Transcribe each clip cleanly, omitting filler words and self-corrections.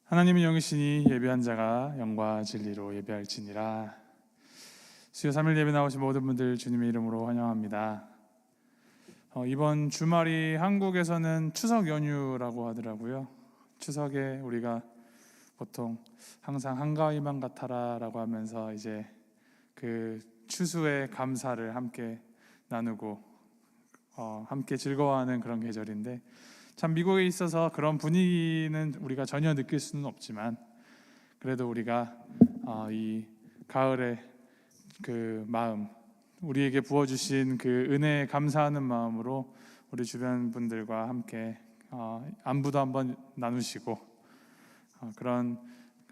하나님은 영이시니 예배한 자가 영과 진리로 예배할지니라. 수요 3일 예배 나오신 모든 분들 주님의 이름으로 환영합니다. 이번 주말이 한국에서는 추석 연휴라고 하더라고요. 추석에 우리가 보통 항상 한가위만 같아라 라고 하면서 이제 그 추수의 감사를 함께 나누고 함께 즐거워하는 그런 계절인데, 참 미국에 있어서 그런 분위기는 우리가 전혀 느낄 수는 없지만, 그래도 우리가 이 가을의 그 마음, 우리에게 부어주신 그 은혜에 감사하는 마음으로 우리 주변 분들과 함께 안부도 한번 나누시고, 그런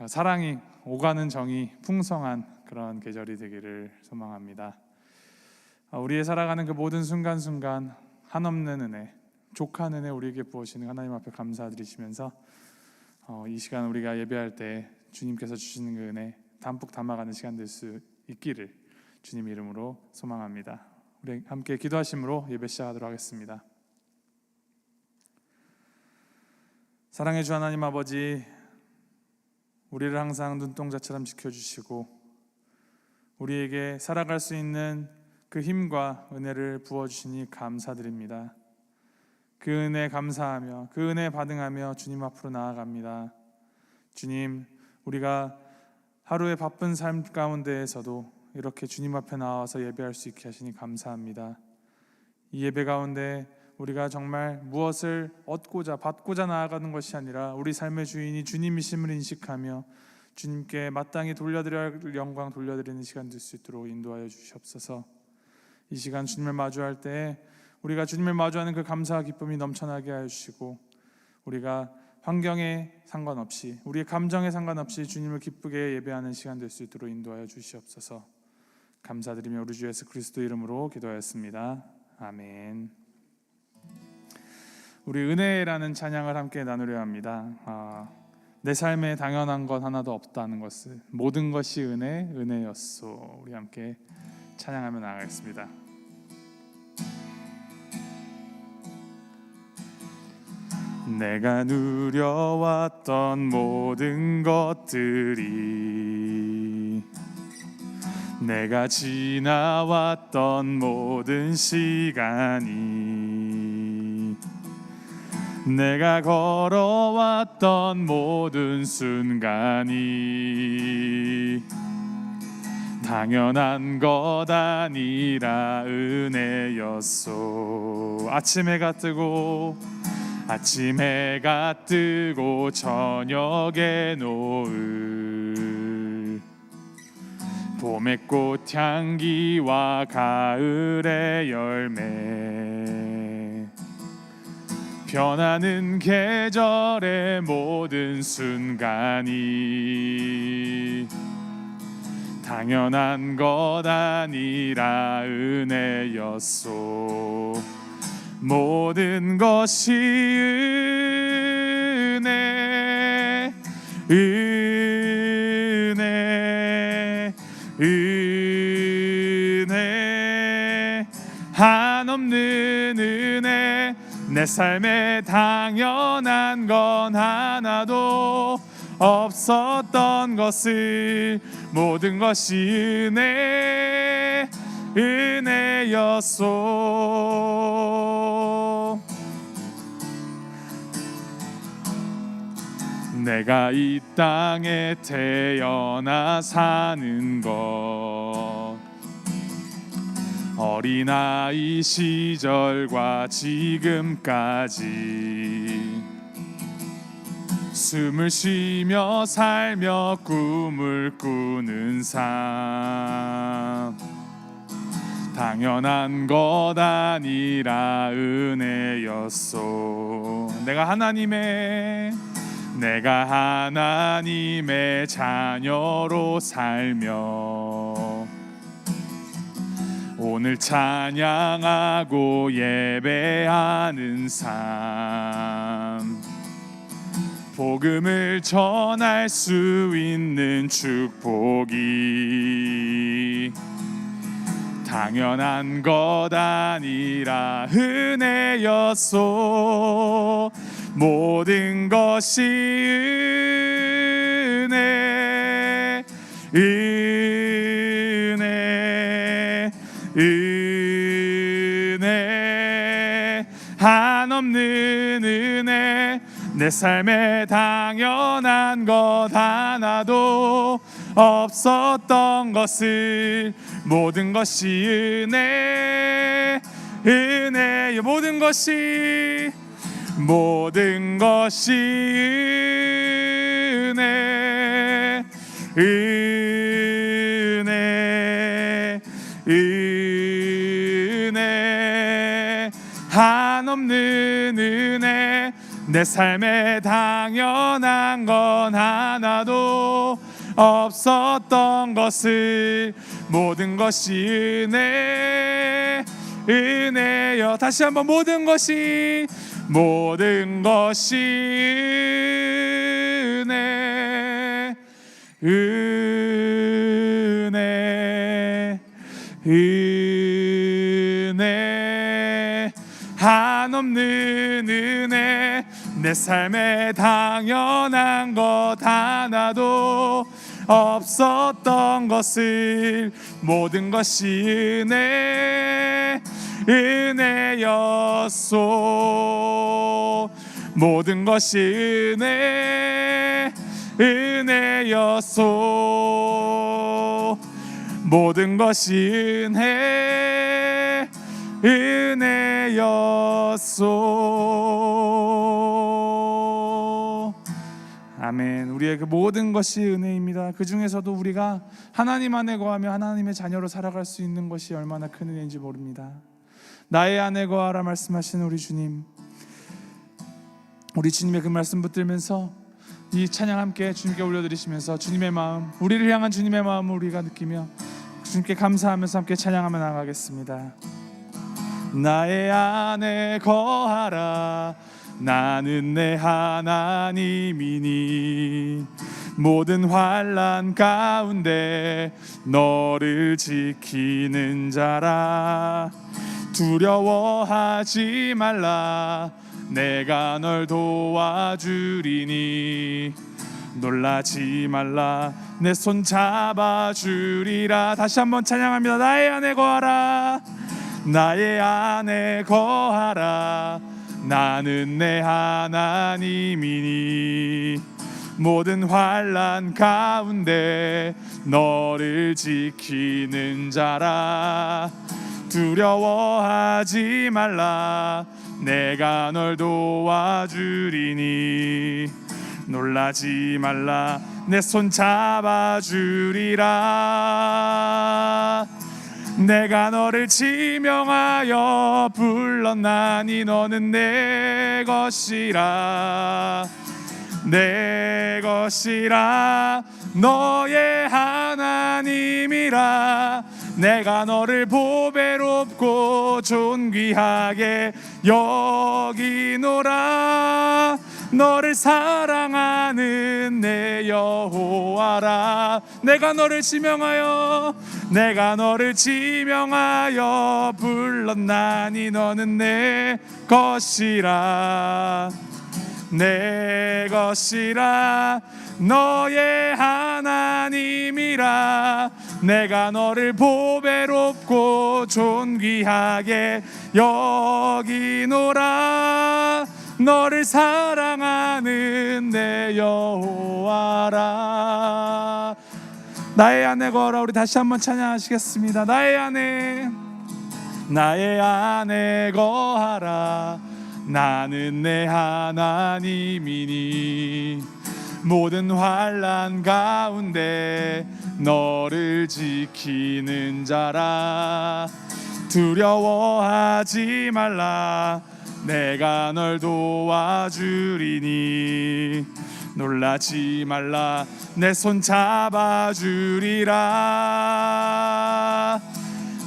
사랑이 오가는 정이 풍성한 그런 계절이 되기를 소망합니다. 우리의 살아가는 그 모든 순간순간 한없는 은혜, 족한 은혜 우리에게 부어주시는 하나님 앞에 감사드리시면서 이 시간 우리가 예배할 때 주님께서 주시는 그 은혜 담뿍 담아가는 시간 될 수 있기를 주님 이름으로 소망합니다. 우리 함께 기도하심으로 예배 시작하도록 하겠습니다. 사랑의 주 하나님 아버지, 우리를 항상 눈동자처럼 지켜주시고 우리에게 살아갈 수 있는 그 힘과 은혜를 부어주시니 감사드립니다. 그 은혜 감사하며 그 은혜 받응하며 주님 앞으로 나아갑니다. 주님, 우리가 하루의 바쁜 삶 가운데에서도 이렇게 주님 앞에 나와서 예배할 수 있게 하시니 감사합니다. 이 예배 가운데 우리가 정말 무엇을 얻고자 받고자 나아가는 것이 아니라 우리 삶의 주인이 주님이심을 인식하며 주님께 마땅히 돌려드려야 할 영광 돌려드리는 시간 될 수 있도록 인도하여 주시옵소서. 이 시간 주님을 마주할 때 우리가 주님을 마주하는 그 감사와 기쁨이 넘쳐나게 하여 주시고, 우리가 환경에 상관없이 우리의 감정에 상관없이 주님을 기쁘게 예배하는 시간 될 수 있도록 인도하여 주시옵소서. 감사드리며 우리 주 예수 그리스도 이름으로 기도하였습니다. 아멘. 우리 은혜라는 찬양을 함께 나누려 합니다. 내 삶에 당연한 것 하나도 없다는 것을, 모든 것이 은혜였소. 우리 함께 찬양하며 나아가겠습니다. 내가 누려왔던 모든 것들이, 내가 지나왔던 모든 시간이, 내가 걸어왔던 모든 순간이 당연한 것 아니라 은혜였소. 아침 해가 뜨고 저녁의 노을, 봄의 꽃향기와 가을의 열매, 변하는 계절의 모든 순간이 당연한 것 아니라 은혜였소. 모든 것이 은혜, 한없는 은혜. 내 삶에 당연한 건 하나도 없었던 것을, 모든 것이 은혜였소. 내가 이 땅에 태어나 사는 것, 어린아이 시절과 지금까지 숨을 쉬며 살며 꿈을 꾸는 삶, 당연한 것 아니라 은혜였소. 내가 하나님의 자녀로 살며 오늘 찬양하고 예배하는 삶, 복음을 전할 수 있는 축복이 당연한 것 아니라 은혜였소. 모든 것이 내 삶에 당연한 것 하나도 없었던 것을 모든 것이 은혜, 은혜요. 모든 것이 은혜, 은혜, 은혜, 한없는 은혜. 내 삶에 당연한 건 하나도 없었던 것을 모든 것이 은혜, 은혜여. 다시 한번 모든 것이 은혜, 은혜, 은혜, 한없는 은혜. 내 삶에 당연한 것 하나도 없었던 것을 모든 것이 은혜, 은혜였소. 모든 것이 은혜였소. 모든 것이 은혜였소. 아멘. 우리의 그 모든 것이 은혜입니다. 그 중에서도 우리가 하나님 안에 거하며 하나님의 자녀로 살아갈 수 있는 것이 얼마나 큰 은혜인지 모릅니다. 나의 안에 거하라 말씀하시는 우리 주님, 우리 주님의 그 말씀 붙들면서 이 찬양 함께 주님께 올려드리시면서 주님의 마음, 우리를 향한 주님의 마음을 우리가 느끼며 주님께 감사하면서 함께 찬양하며 나가겠습니다. 나의 안에 거하라, 나는 내 하나님이니 모든 환난 가운데 너를 지키는 자라. 두려워하지 말라, 내가 널 도와주리니 놀라지 말라, 내 손 잡아주리라. 다시 한번 찬양합니다. 나의 안에 거하라, 나의 안에 거하라, 나는 내 하나님이니 모든 환난 가운데 너를 지키는 자라. 두려워하지 말라, 내가 널 도와주리니 놀라지 말라, 내 손 잡아주리라. 내가 너를 지명하여 불렀나니 너는 내 것이라, 내 것이라, 너의 하나님이라. 내가 너를 보배롭고 존귀하게 여기노라. 너를 사랑하는 내 여호와라. 내가 너를 지명하여 불렀나니 너는 내 것이라, 내 것이라, 너의 하나님이라. 내가 너를 보배롭고 존귀하게 여기노라. 너를 사랑하는 내 여호와라. 나의 안에 거하라. 우리 다시 한번 찬양하시겠습니다. 나의 안에 거하라, 나는 내 하나님이니 모든 환난 가운데 너를 지키는 자라. 두려워하지 말라, 내가 널 도와주리니 놀라지 말라, 내 손 잡아주리라.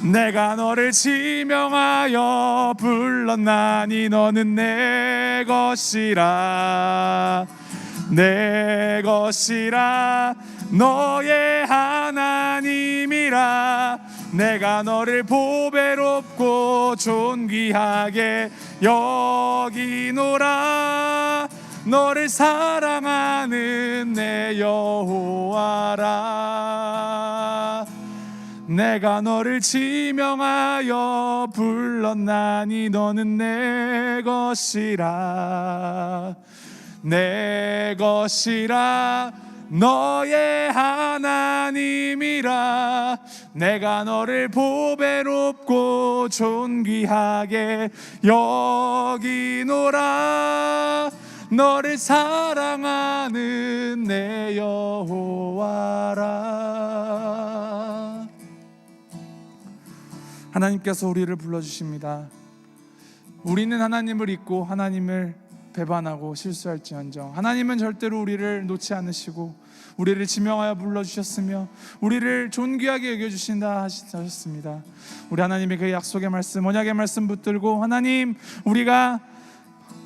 내가 너를 지명하여 불렀나니 너는 내 것이라, 내 것이라, 너의 하나님이라. 내가 너를 보배롭고 존귀하게 여기노라. 너를 사랑하는 내 여호와라. 내가 너를 지명하여 불렀나니 너는 내 것이라, 내 것이라 너의 하나님이라 내가 너를 보배롭고 존귀하게 여기노라 너를 사랑하는 내 여호와라. 하나님께서 우리를 불러주십니다. 우리는 하나님을 잊고 하나님을 배반하고 실수할지언정 하나님은 절대로 우리를 놓지 않으시고 우리를 지명하여 불러주셨으며 우리를 존귀하게 여겨주신다 하셨습니다. 우리 하나님의 그 약속의 말씀, 언약의 말씀 붙들고 하나님, 우리가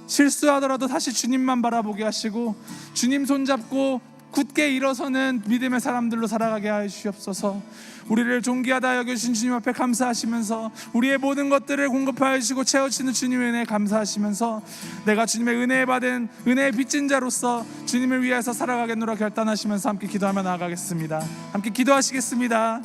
실수하더라도 다시 주님만 바라보게 하시고 주님 손잡고 굳게 일어서는 믿음의 사람들로 살아가게 하여 주시옵소서. 우리를 존귀하다 여겨주신 주님 앞에 감사하시면서 우리의 모든 것들을 공급하여 주시고 채워주시는 주님의 은혜에 감사하시면서 내가 주님의 은혜에 받은 은혜의 빚진 자로서 주님을 위해서 살아가겠노라 결단하시면서 함께 기도하며 나아가겠습니다. 함께 기도하시겠습니다.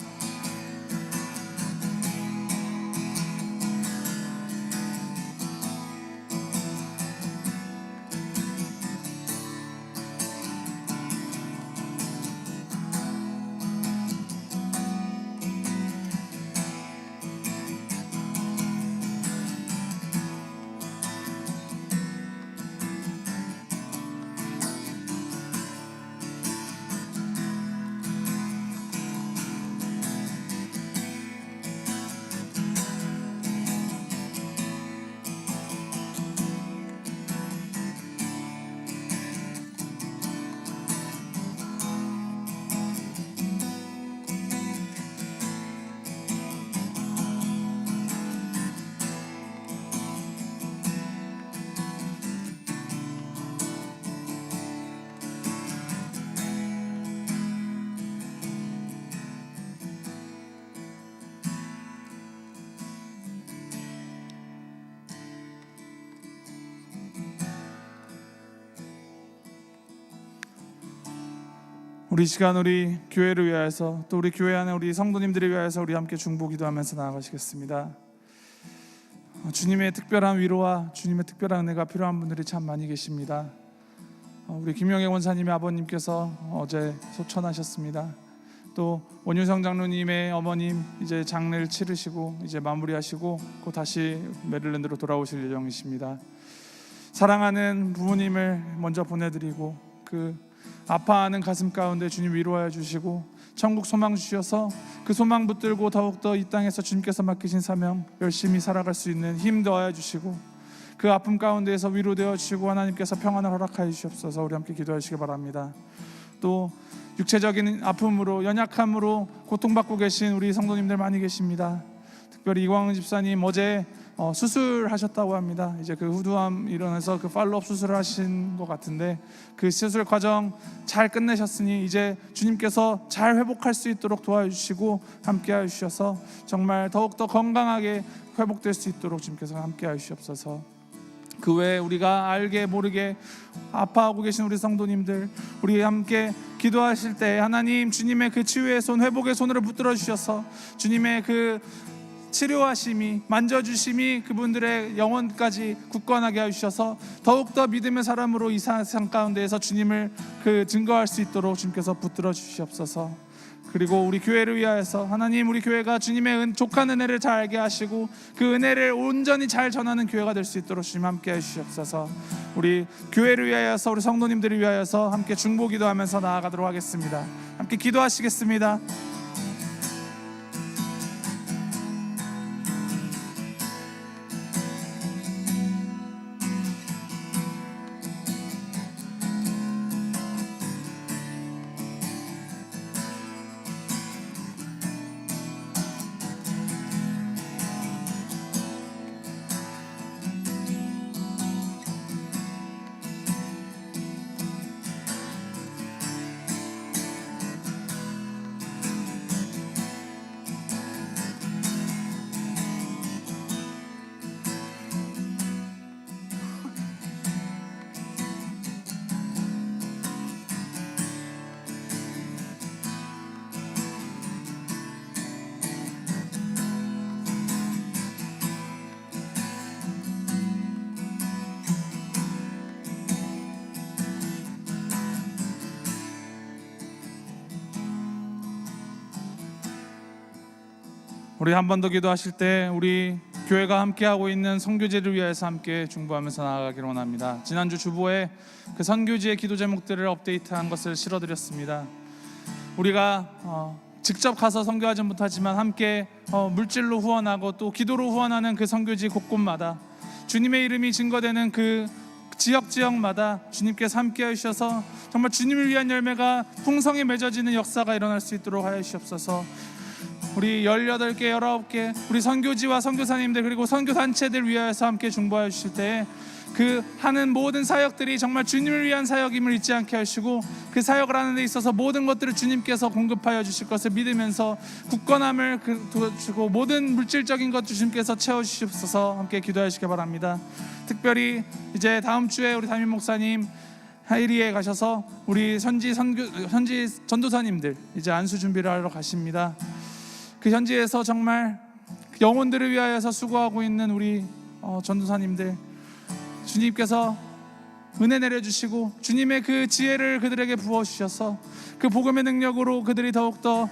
우리 시간 우리 교회를 위하여서 또 우리 교회 안에 우리 성도님들을 위하여서 우리 함께 중보 기도하면서 나아가시겠습니다. 주님의 특별한 위로와 주님의 특별한 은혜가 필요한 분들이 참 많이 계십니다. 우리 김영애 원사님의 아버님께서 어제 소천하셨습니다. 또 원유성 장로님의 어머님 이제 장례를 치르시고 이제 마무리하시고 곧 다시 메릴랜드로 돌아오실 예정이십니다. 사랑하는 부모님을 먼저 보내드리고 그 아파하는 가슴 가운데 주님 위로하여 주시고 천국 소망 주셔서 그 소망 붙들고 더욱더 이 땅에서 주님께서 맡기신 사명 열심히 살아갈 수 있는 힘 더하여 주시고 그 아픔 가운데에서 위로되어 주시고 하나님께서 평안을 허락하여 주시옵소서. 우리 함께 기도하시기 바랍니다. 또 육체적인 아픔으로 연약함으로 고통받고 계신 우리 성도님들 많이 계십니다. 특별히 이광은 집사님 어제 수술하셨다고 합니다. 이제 그 후두암 일어나서 그 팔로업 수술을 하신 것 같은데 그 수술 과정 잘 끝내셨으니 이제 주님께서 잘 회복할 수 있도록 도와주시고 함께하여 주셔서 정말 더욱더 건강하게 회복될 수 있도록 주님께서 함께하여 주시옵소서. 그 외에 우리가 알게 모르게 아파하고 계신 우리 성도님들 우리 함께 기도하실 때 하나님 주님의 그 치유의 손 회복의 손으로 붙들어 주셔서 주님의 그 치료하심이 만져주심이 그분들의 영혼까지 굳건하게 해주셔서 더욱더 믿음의 사람으로 이 세상 가운데에서 주님을 그 증거할 수 있도록 주님께서 붙들어 주시옵소서. 그리고 우리 교회를 위하여서 하나님 우리 교회가 주님의 족한 은혜를 잘 알게 하시고 그 은혜를 온전히 잘 전하는 교회가 될 수 있도록 주님 함께 해주시옵소서. 우리 교회를 위하여서 우리 성도님들을 위하여서 함께 중보 기도하면서 나아가도록 하겠습니다. 함께 기도하시겠습니다. 우리 한 번 더 기도하실 때 우리 교회가 함께하고 있는 선교지를 위해서 함께 중보하면서 나아가기를 원합니다. 지난주 주보에 그 선교지의 기도 제목들을 업데이트한 것을 실어드렸습니다. 우리가 직접 가서 선교하지 못하지만 함께 물질로 후원하고 또 기도로 후원하는 그 선교지 곳곳마다 주님의 이름이 증거되는 그 지역마다 주님께서 함께 하셔서 정말 주님을 위한 열매가 풍성히 맺어지는 역사가 일어날 수 있도록 하여 주시옵소서. 우리 18개, 19개 우리 선교지와 선교사님들 그리고 선교단체들 위하여서 함께 중보하여 주실 때 그 하는 모든 사역들이 정말 주님을 위한 사역임을 잊지 않게 하시고 그 사역을 하는 데 있어서 모든 것들을 주님께서 공급하여 주실 것을 믿으면서 굳건함을 주고 모든 물질적인 것 주님께서 채워주시옵소서. 함께 기도하시기 바랍니다. 특별히 이제 다음 주에 우리 담임 목사님 하이리에 가셔서 우리 현지 전도사님들 이제 안수 준비를 하러 가십니다. 그 현지에서 정말 영혼들을 위하여서 수고하고 있는 우리 전도사님들 주님께서 은혜 내려주시고 주님의 그 지혜를 그들에게 부어주셔서 그 복음의 능력으로 그들이 더욱더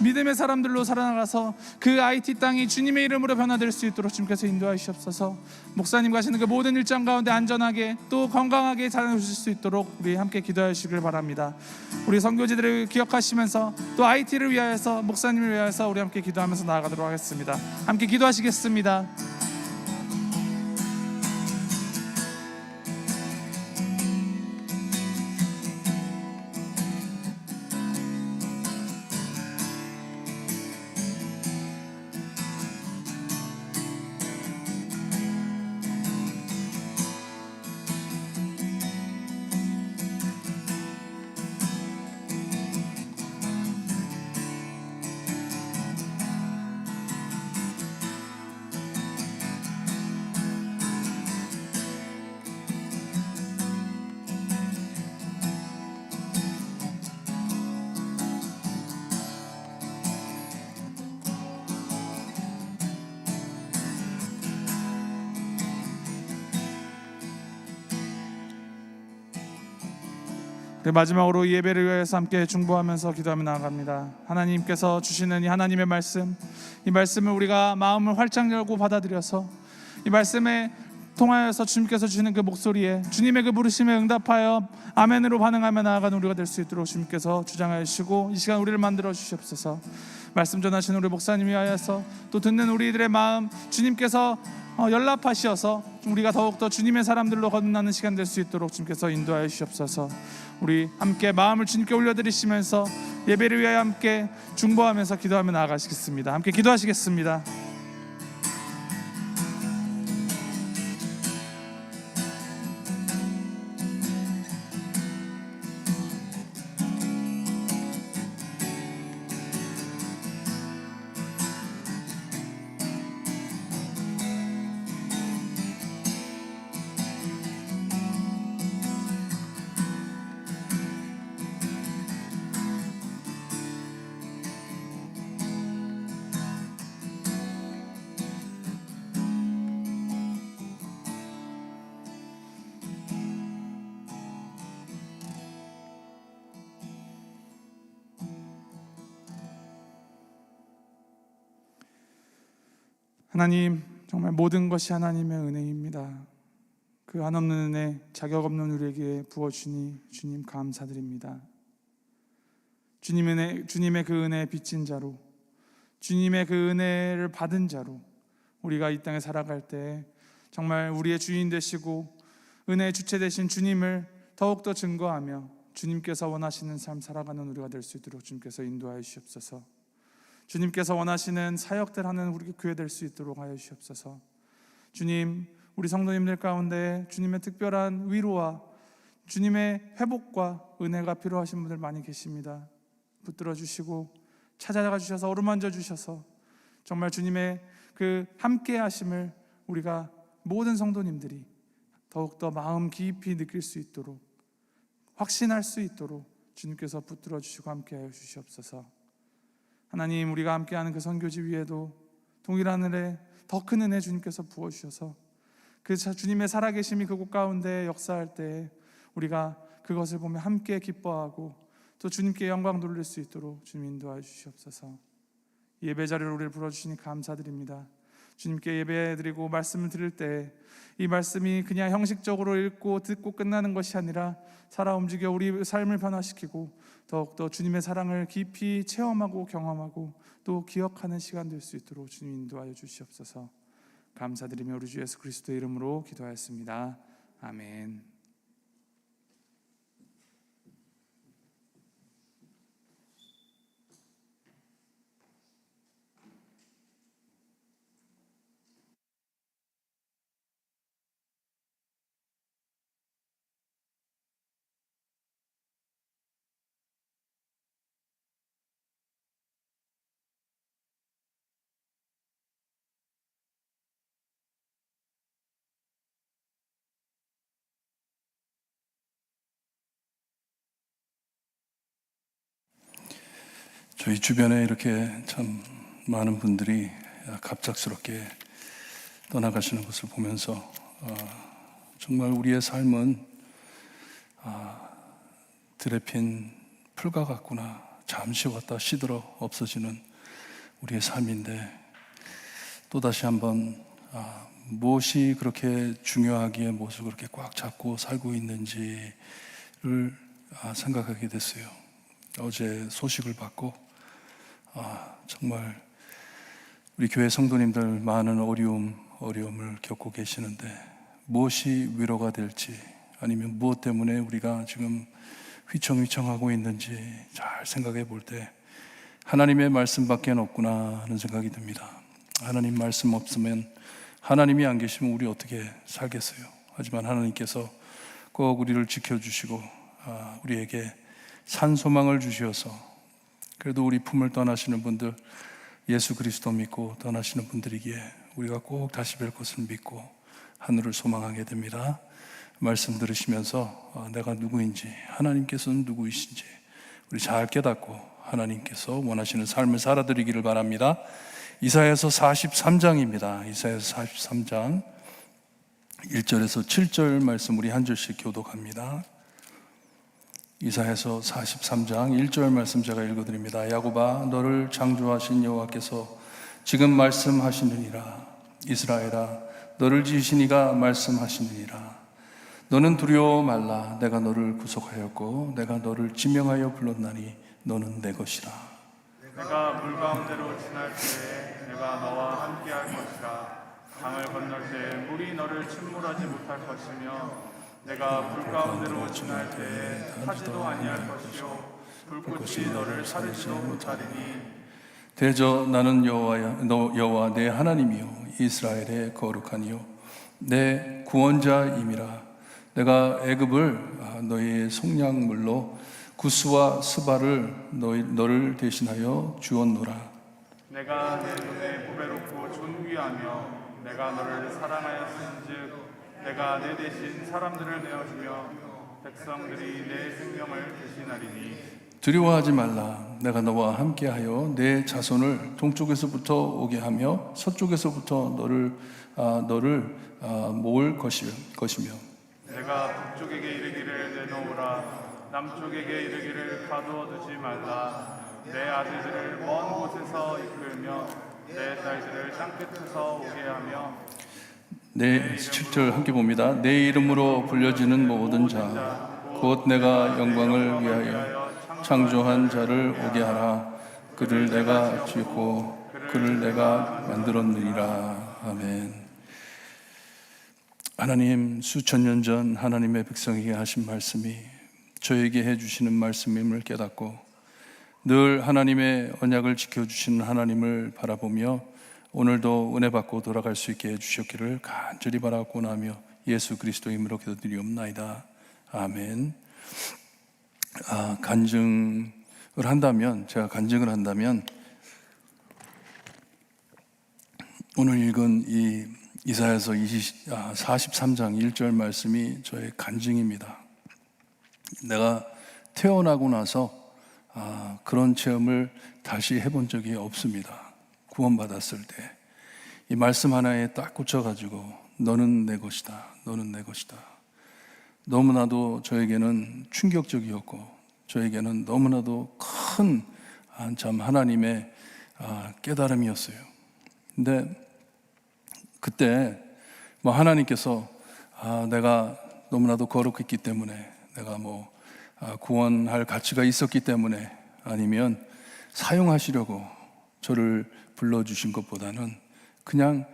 믿음의 사람들로 살아나가서 그 IT 땅이 주님의 이름으로 변화될 수 있도록 주님께서 인도하여 주시옵소서. 목사님 가시는 그 모든 일정 가운데 안전하게 또 건강하게 살아주실 수 있도록 우리 함께 기도하여 주시길 바랍니다. 우리 선교지들을 기억하시면서 또 IT를 위하여서 목사님을 위하여서 우리 함께 기도하면서 나아가도록 하겠습니다. 함께 기도하시겠습니다. 마지막으로 예배를 위해서 함께 중보하면서 기도하며 나아갑니다. 하나님께서 주시는 이 하나님의 말씀, 이 말씀을 우리가 마음을 활짝 열고 받아들여서 이 말씀에 통하여서 주님께서 주시는 그 목소리에 주님의 그 부르심에 응답하여 아멘으로 반응하며 나아가는 우리가 될 수 있도록 주님께서 주장하여 주시고 이 시간 우리를 만들어 주시옵소서. 말씀 전하시는 우리 목사님 위하여서 또 듣는 우리들의 마음 주님께서 연락하시어서 우리가 더욱더 주님의 사람들로 거듭나는 시간 될 수 있도록 주님께서 인도하여 주시옵소서. 우리 함께 마음을 주님께 올려드리시면서 예배를 위하여 함께 중보하면서 기도하며 나아가시겠습니다. 함께 기도하시겠습니다. 하나님, 정말 모든 것이 하나님의 은혜입니다. 그 한없는 은혜, 자격 없는 우리에게 부어주니 주님 감사드립니다. 주님의 그 은혜에 빚진 자로, 주님의 그 은혜를 받은 자로 우리가 이 땅에 살아갈 때 정말 우리의 주인 되시고 은혜의 주체 되신 주님을 더욱더 증거하며 주님께서 원하시는 삶 살아가는 우리가 될 수 있도록 주님께서 인도하여 주시옵소서. 주님께서 원하시는 사역들 하는 우리 교회 될 수 있도록 하여 주시옵소서. 주님, 우리 성도님들 가운데 주님의 특별한 위로와 주님의 회복과 은혜가 필요하신 분들 많이 계십니다. 붙들어 주시고 찾아가 주셔서 어루만져 주셔서 정말 주님의 그 함께 하심을 우리가 모든 성도님들이 더욱더 마음 깊이 느낄 수 있도록 확신할 수 있도록 주님께서 붙들어 주시고 함께 하여 주시옵소서. 하나님, 우리가 함께하는 그 선교지 위에도 동일한 은혜, 더 큰 은혜 주님께서 부어주셔서 그 주님의 살아계심이 그곳 가운데 역사할 때 우리가 그것을 보며 함께 기뻐하고 또 주님께 영광 돌릴 수 있도록 주님 인도하여 주시옵소서. 예배 자리로 우리를 불러주시니 감사드립니다. 주님께 예배드리고 말씀을 드릴 때 이 말씀이 그냥 형식적으로 읽고 듣고 끝나는 것이 아니라 살아 움직여 우리 삶을 변화시키고 더욱더 주님의 사랑을 깊이 체험하고 경험하고 또 기억하는 시간 될 수 있도록 주님 인도하여 주시옵소서. 감사드리며 우리 주 예수 그리스도의 이름으로 기도하였습니다. 아멘. 저희 주변에 이렇게 참 많은 분들이 갑작스럽게 떠나가시는 것을 보면서 정말 우리의 삶은 들에 핀 풀과 같구나. 잠시 왔다 시들어 없어지는 우리의 삶인데 또다시 한번 무엇이 그렇게 중요하기에 무엇을 그렇게 꽉 잡고 살고 있는지를 생각하게 됐어요. 어제 소식을 받고 정말 우리 교회 성도님들 많은 어려움을 겪고 계시는데 무엇이 위로가 될지 아니면 무엇 때문에 우리가 지금 휘청휘청하고 있는지 잘 생각해 볼 때 하나님의 말씀밖에 없구나 하는 생각이 듭니다. 하나님 말씀 없으면, 하나님이 안 계시면 우리 어떻게 살겠어요? 하지만 하나님께서 꼭 우리를 지켜주시고 우리에게 산소망을 주셔서 그래도 우리 품을 떠나시는 분들, 예수 그리스도 믿고 떠나시는 분들이기에 우리가 꼭 다시 뵐 것을 믿고 하늘을 소망하게 됩니다. 말씀 들으시면서 내가 누구인지, 하나님께서는 누구이신지 우리 잘 깨닫고 하나님께서 원하시는 삶을 살아드리기를 바랍니다. 이사야서 43장입니다. 이사야서 43장 1절에서 7절 말씀 우리 한 절씩 교독합니다. 이사야서 43장 1절 말씀 제가 읽어드립니다. 야곱아, 너를 창조하신 여호와께서 지금 말씀하시느니라. 이스라엘아, 너를 지으신 이가 말씀하시느니라. 너는 두려워 말라. 내가 너를 구속하였고 내가 너를 지명하여 불렀나니 너는 내 것이라. 내가 물 가운데로 지날 때에 내가 너와 함께 할 것이라. 강을 건널 때 물이 너를 침몰하지 못할 것이며 내가 불 가운데로 지날 때에 타지도 아니할 것이요 불꽃이 너를 사르지도 못하리니. 대저 나는 여호와 내 하나님이요 이스라엘의 거룩하니요 내 구원자임이라. 내가 애굽을 너희의 속량물로 구스와 스바를 너를 대신하여 주었노라. 내가 내 눈에 보배롭고 존귀하며 내가 너를 사랑하였은즉 내가 내 대신 사람들을 내어주며 백성들이 내 생명을 대신하리니. 두려워하지 말라. 내가 너와 함께하여 내 자손을 동쪽에서부터 오게 하며 서쪽에서부터 너를 모을 것이며 내가 북쪽에게 이르기를 내놓으라. 남쪽에게 이르기를 가두어 두지 말라. 내 아들들을 먼 곳에서 이끌며 내 딸들을 땅끝에서 오게 하며. 내 7절 함께 봅니다. 내 이름으로 불려지는 모든 자 곧 내가 영광을 위하여 창조한 자를 오게 하라. 그를 내가 지었고 그를 내가 만들었느니라. 아멘. 하나님, 수천 년 전 하나님의 백성에게 하신 말씀이 저에게 해주시는 말씀임을 깨닫고 늘 하나님의 언약을 지켜주시는 하나님을 바라보며 오늘도 은혜 받고 돌아갈 수 있게 해주셨기를 간절히 바라고 나며 예수 그리스도의 이름으로 기도드리옵나이다. 아멘. 제가 간증을 한다면 오늘 읽은 이 이사야서 43장 1절 말씀이 저의 간증입니다. 내가 태어나고 나서 그런 체험을 다시 해본 적이 없습니다. 구원받았을 때 이 말씀 하나에 딱 꽂혀가지고 너는 내 것이다, 너는 내 것이다. 너무나도 저에게는 충격적이었고 저에게는 너무나도 큰 참 하나님의 깨달음이었어요. 근데 그때 하나님께서 내가 너무나도 거룩했기 때문에, 내가 구원할 가치가 있었기 때문에, 아니면 사용하시려고 저를 불러주신 것보다는 그냥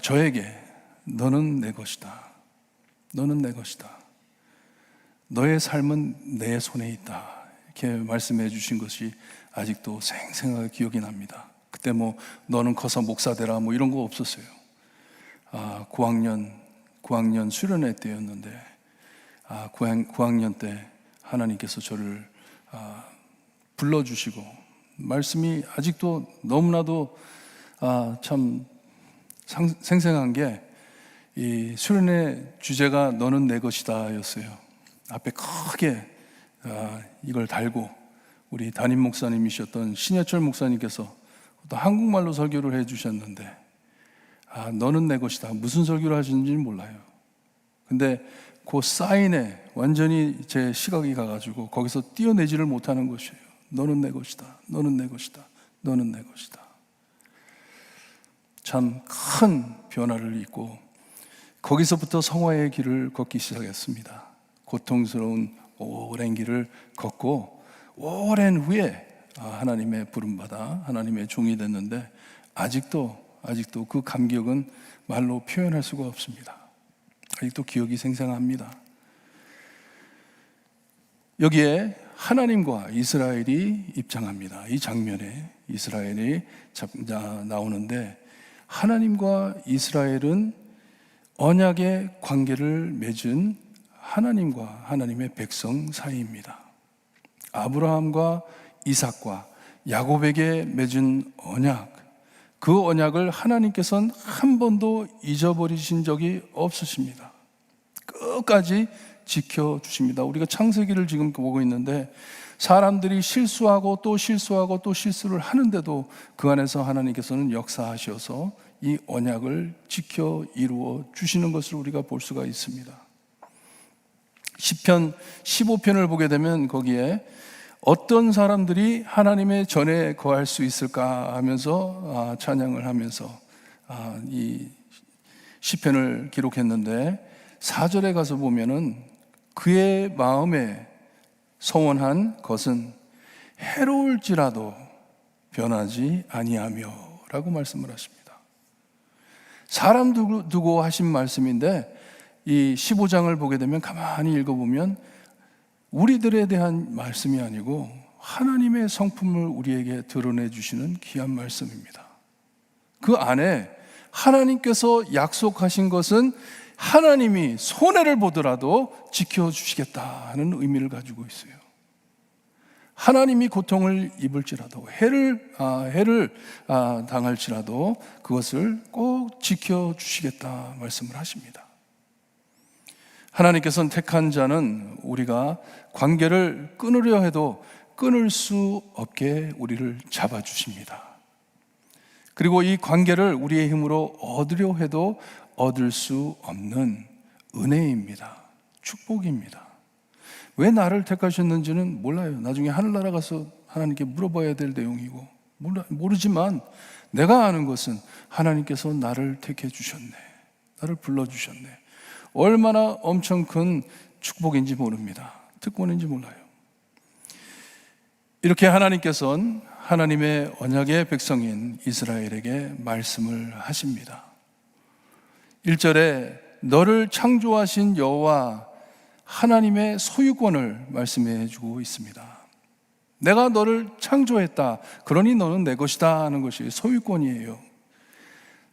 저에게 너는 내 것이다. 너는 내 것이다. 너의 삶은 내 손에 있다. 이렇게 말씀해 주신 것이 아직도 생생하게 기억이 납니다. 그때 너는 커서 목사 되라 이런 거 없었어요. 9학년 수련회 때였는데 9학년 때 하나님께서 저를 불러주시고, 말씀이 아직도 너무나도 참 생생한 게, 이 수련회 주제가 너는 내 것이다 였어요. 앞에 크게 이걸 달고 우리 담임 목사님이셨던 신해철 목사님께서 또 한국말로 설교를 해주셨는데, 너는 내 것이다. 무슨 설교를 하시는지는 몰라요. 근데 그 사인에 완전히 제 시각이 가가지고 거기서 띄어내지를 못하는 것이에요. 너는 내 것이다. 너는 내 것이다. 너는 내 것이다. 참 큰 변화를 입고 거기서부터 성화의 길을 걷기 시작했습니다. 고통스러운 오랜 길을 걷고 오랜 후에 하나님의 부름받아 하나님의 종이 됐는데, 아직도 그 감격은 말로 표현할 수가 없습니다. 아직도 기억이 생생합니다. 여기에 하나님과 이스라엘이 입장합니다. 이 장면에 이스라엘이 나오는데, 하나님과 이스라엘은 언약의 관계를 맺은 하나님과 하나님의 백성 사이입니다. 아브라함과 이삭과 야곱에게 맺은 언약, 그 언약을 하나님께서는 한 번도 잊어버리신 적이 없으십니다. 끝까지 지켜주십니다. 우리가 창세기를 지금 보고 있는데, 사람들이 실수하고 또 실수하고 또 실수를 하는데도 그 안에서 하나님께서는 역사하셔서 이 언약을 지켜 이루어 주시는 것을 우리가 볼 수가 있습니다. 시편 15편을 보게 되면 거기에 어떤 사람들이 하나님의 전에 거할 수 있을까 하면서 찬양을 하면서 이 시편을 기록했는데, 4절에 가서 보면은 그의 마음에 소원한 것은 해로울지라도 변하지 아니하며 라고 말씀을 하십니다. 사람 두고 하신 말씀인데, 이 15장을 보게 되면 가만히 읽어보면 우리들에 대한 말씀이 아니고 하나님의 성품을 우리에게 드러내 주시는 귀한 말씀입니다. 그 안에 하나님께서 약속하신 것은 하나님이 손해를 보더라도 지켜주시겠다는 의미를 가지고 있어요. 하나님이 고통을 입을지라도 해를 당할지라도 그것을 꼭 지켜주시겠다 말씀을 하십니다. 하나님께서는 택한 자는 우리가 관계를 끊으려 해도 끊을 수 없게 우리를 잡아주십니다. 그리고 이 관계를 우리의 힘으로 얻으려 해도 얻을 수 없는 은혜입니다. 축복입니다. 왜 나를 택하셨는지는 몰라요. 나중에 하늘나라 가서 하나님께 물어봐야 될 내용이고, 모르지만 내가 아는 것은 하나님께서 나를 택해 주셨네, 나를 불러주셨네. 얼마나 엄청 큰 축복인지 모릅니다. 특권인지 몰라요. 이렇게 하나님께서는 하나님의 언약의 백성인 이스라엘에게 말씀을 하십니다. 1절에 너를 창조하신 여호와 하나님의 소유권을 말씀해 주고 있습니다. 내가 너를 창조했다, 그러니 너는 내 것이다 하는 것이 소유권이에요.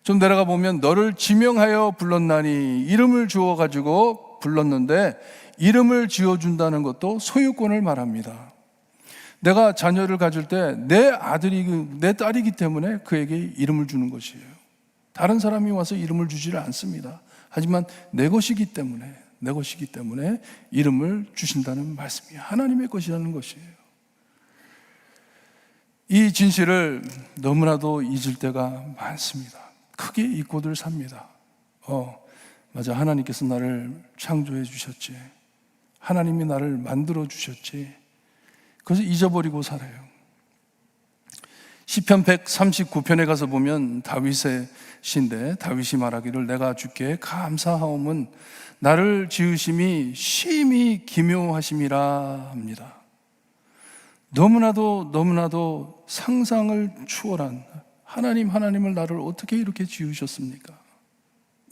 좀 내려가 보면 너를 지명하여 불렀나니, 이름을 주어가지고 불렀는데 이름을 지어준다는 것도 소유권을 말합니다. 내가 자녀를 가질 때 내 딸이기 때문에 그에게 이름을 주는 것이에요. 다른 사람이 와서 이름을 주지를 않습니다. 하지만 내 것이기 때문에 이름을 주신다는 말씀이에요. 하나님의 것이라는 것이에요. 이 진실을 너무나도 잊을 때가 많습니다. 크게 잊고들 삽니다. 맞아, 하나님께서 나를 창조해 주셨지, 하나님이 나를 만들어 주셨지, 그래서 잊어버리고 살아요. 시편 139편에 가서 보면 다윗의 시인데 다윗이 말하기를 내가 주께 감사하옴은 나를 지으심이 심히 기묘하심이라 합니다. 너무나도 상상을 추월한 하나님을 나를 어떻게 이렇게 지으셨습니까?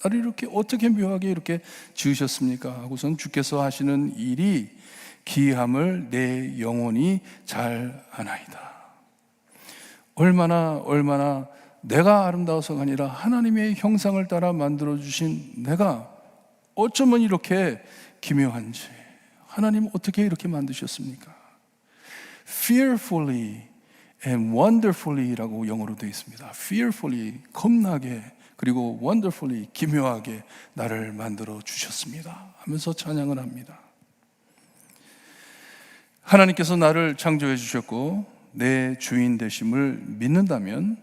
나를 이렇게 어떻게 묘하게 이렇게 지으셨습니까? 하고선 주께서 하시는 일이 기이함을 내 영혼이 잘 아나이다. 얼마나 내가 아름다워서가 아니라 하나님의 형상을 따라 만들어주신 내가 어쩌면 이렇게 기묘한지, 하나님 어떻게 이렇게 만드셨습니까? Fearfully and wonderfully 라고 영어로 되어 있습니다. Fearfully, 겁나게, 그리고 wonderfully, 기묘하게 나를 만들어 주셨습니다 하면서 찬양을 합니다. 하나님께서 나를 창조해 주셨고 내 주인 되심을 믿는다면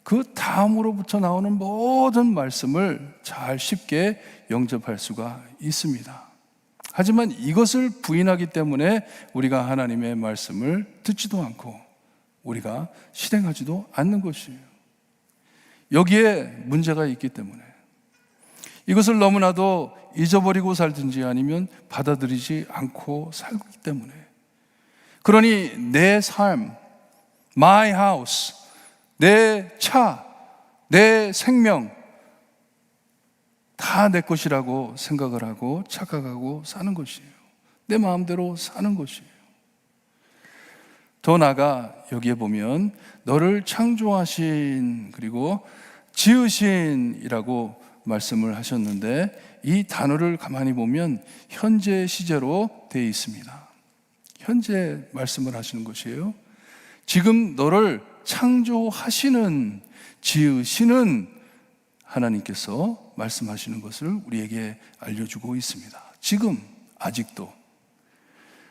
그 다음으로부터 나오는 모든 말씀을 잘 쉽게 영접할 수가 있습니다. 하지만 이것을 부인하기 때문에 우리가 하나님의 말씀을 듣지도 않고 우리가 실행하지도 않는 것이에요. 여기에 문제가 있기 때문에 이것을 너무나도 잊어버리고 살든지 아니면 받아들이지 않고 살기 때문에, 그러니 내 삶, my house, 내 차, 내 생명 다 내 것이라고 생각을 하고 착각하고 사는 것이에요. 내 마음대로 사는 것이에요. 더 나아가 여기에 보면 너를 창조하신 그리고 지으신이라고 말씀을 하셨는데 이 단어를 가만히 보면 현재 시제로 되어 있습니다. 현재 말씀을 하시는 것이에요. 지금 너를 창조하시는, 지으시는 하나님께서 말씀하시는 것을 우리에게 알려주고 있습니다. 지금, 아직도.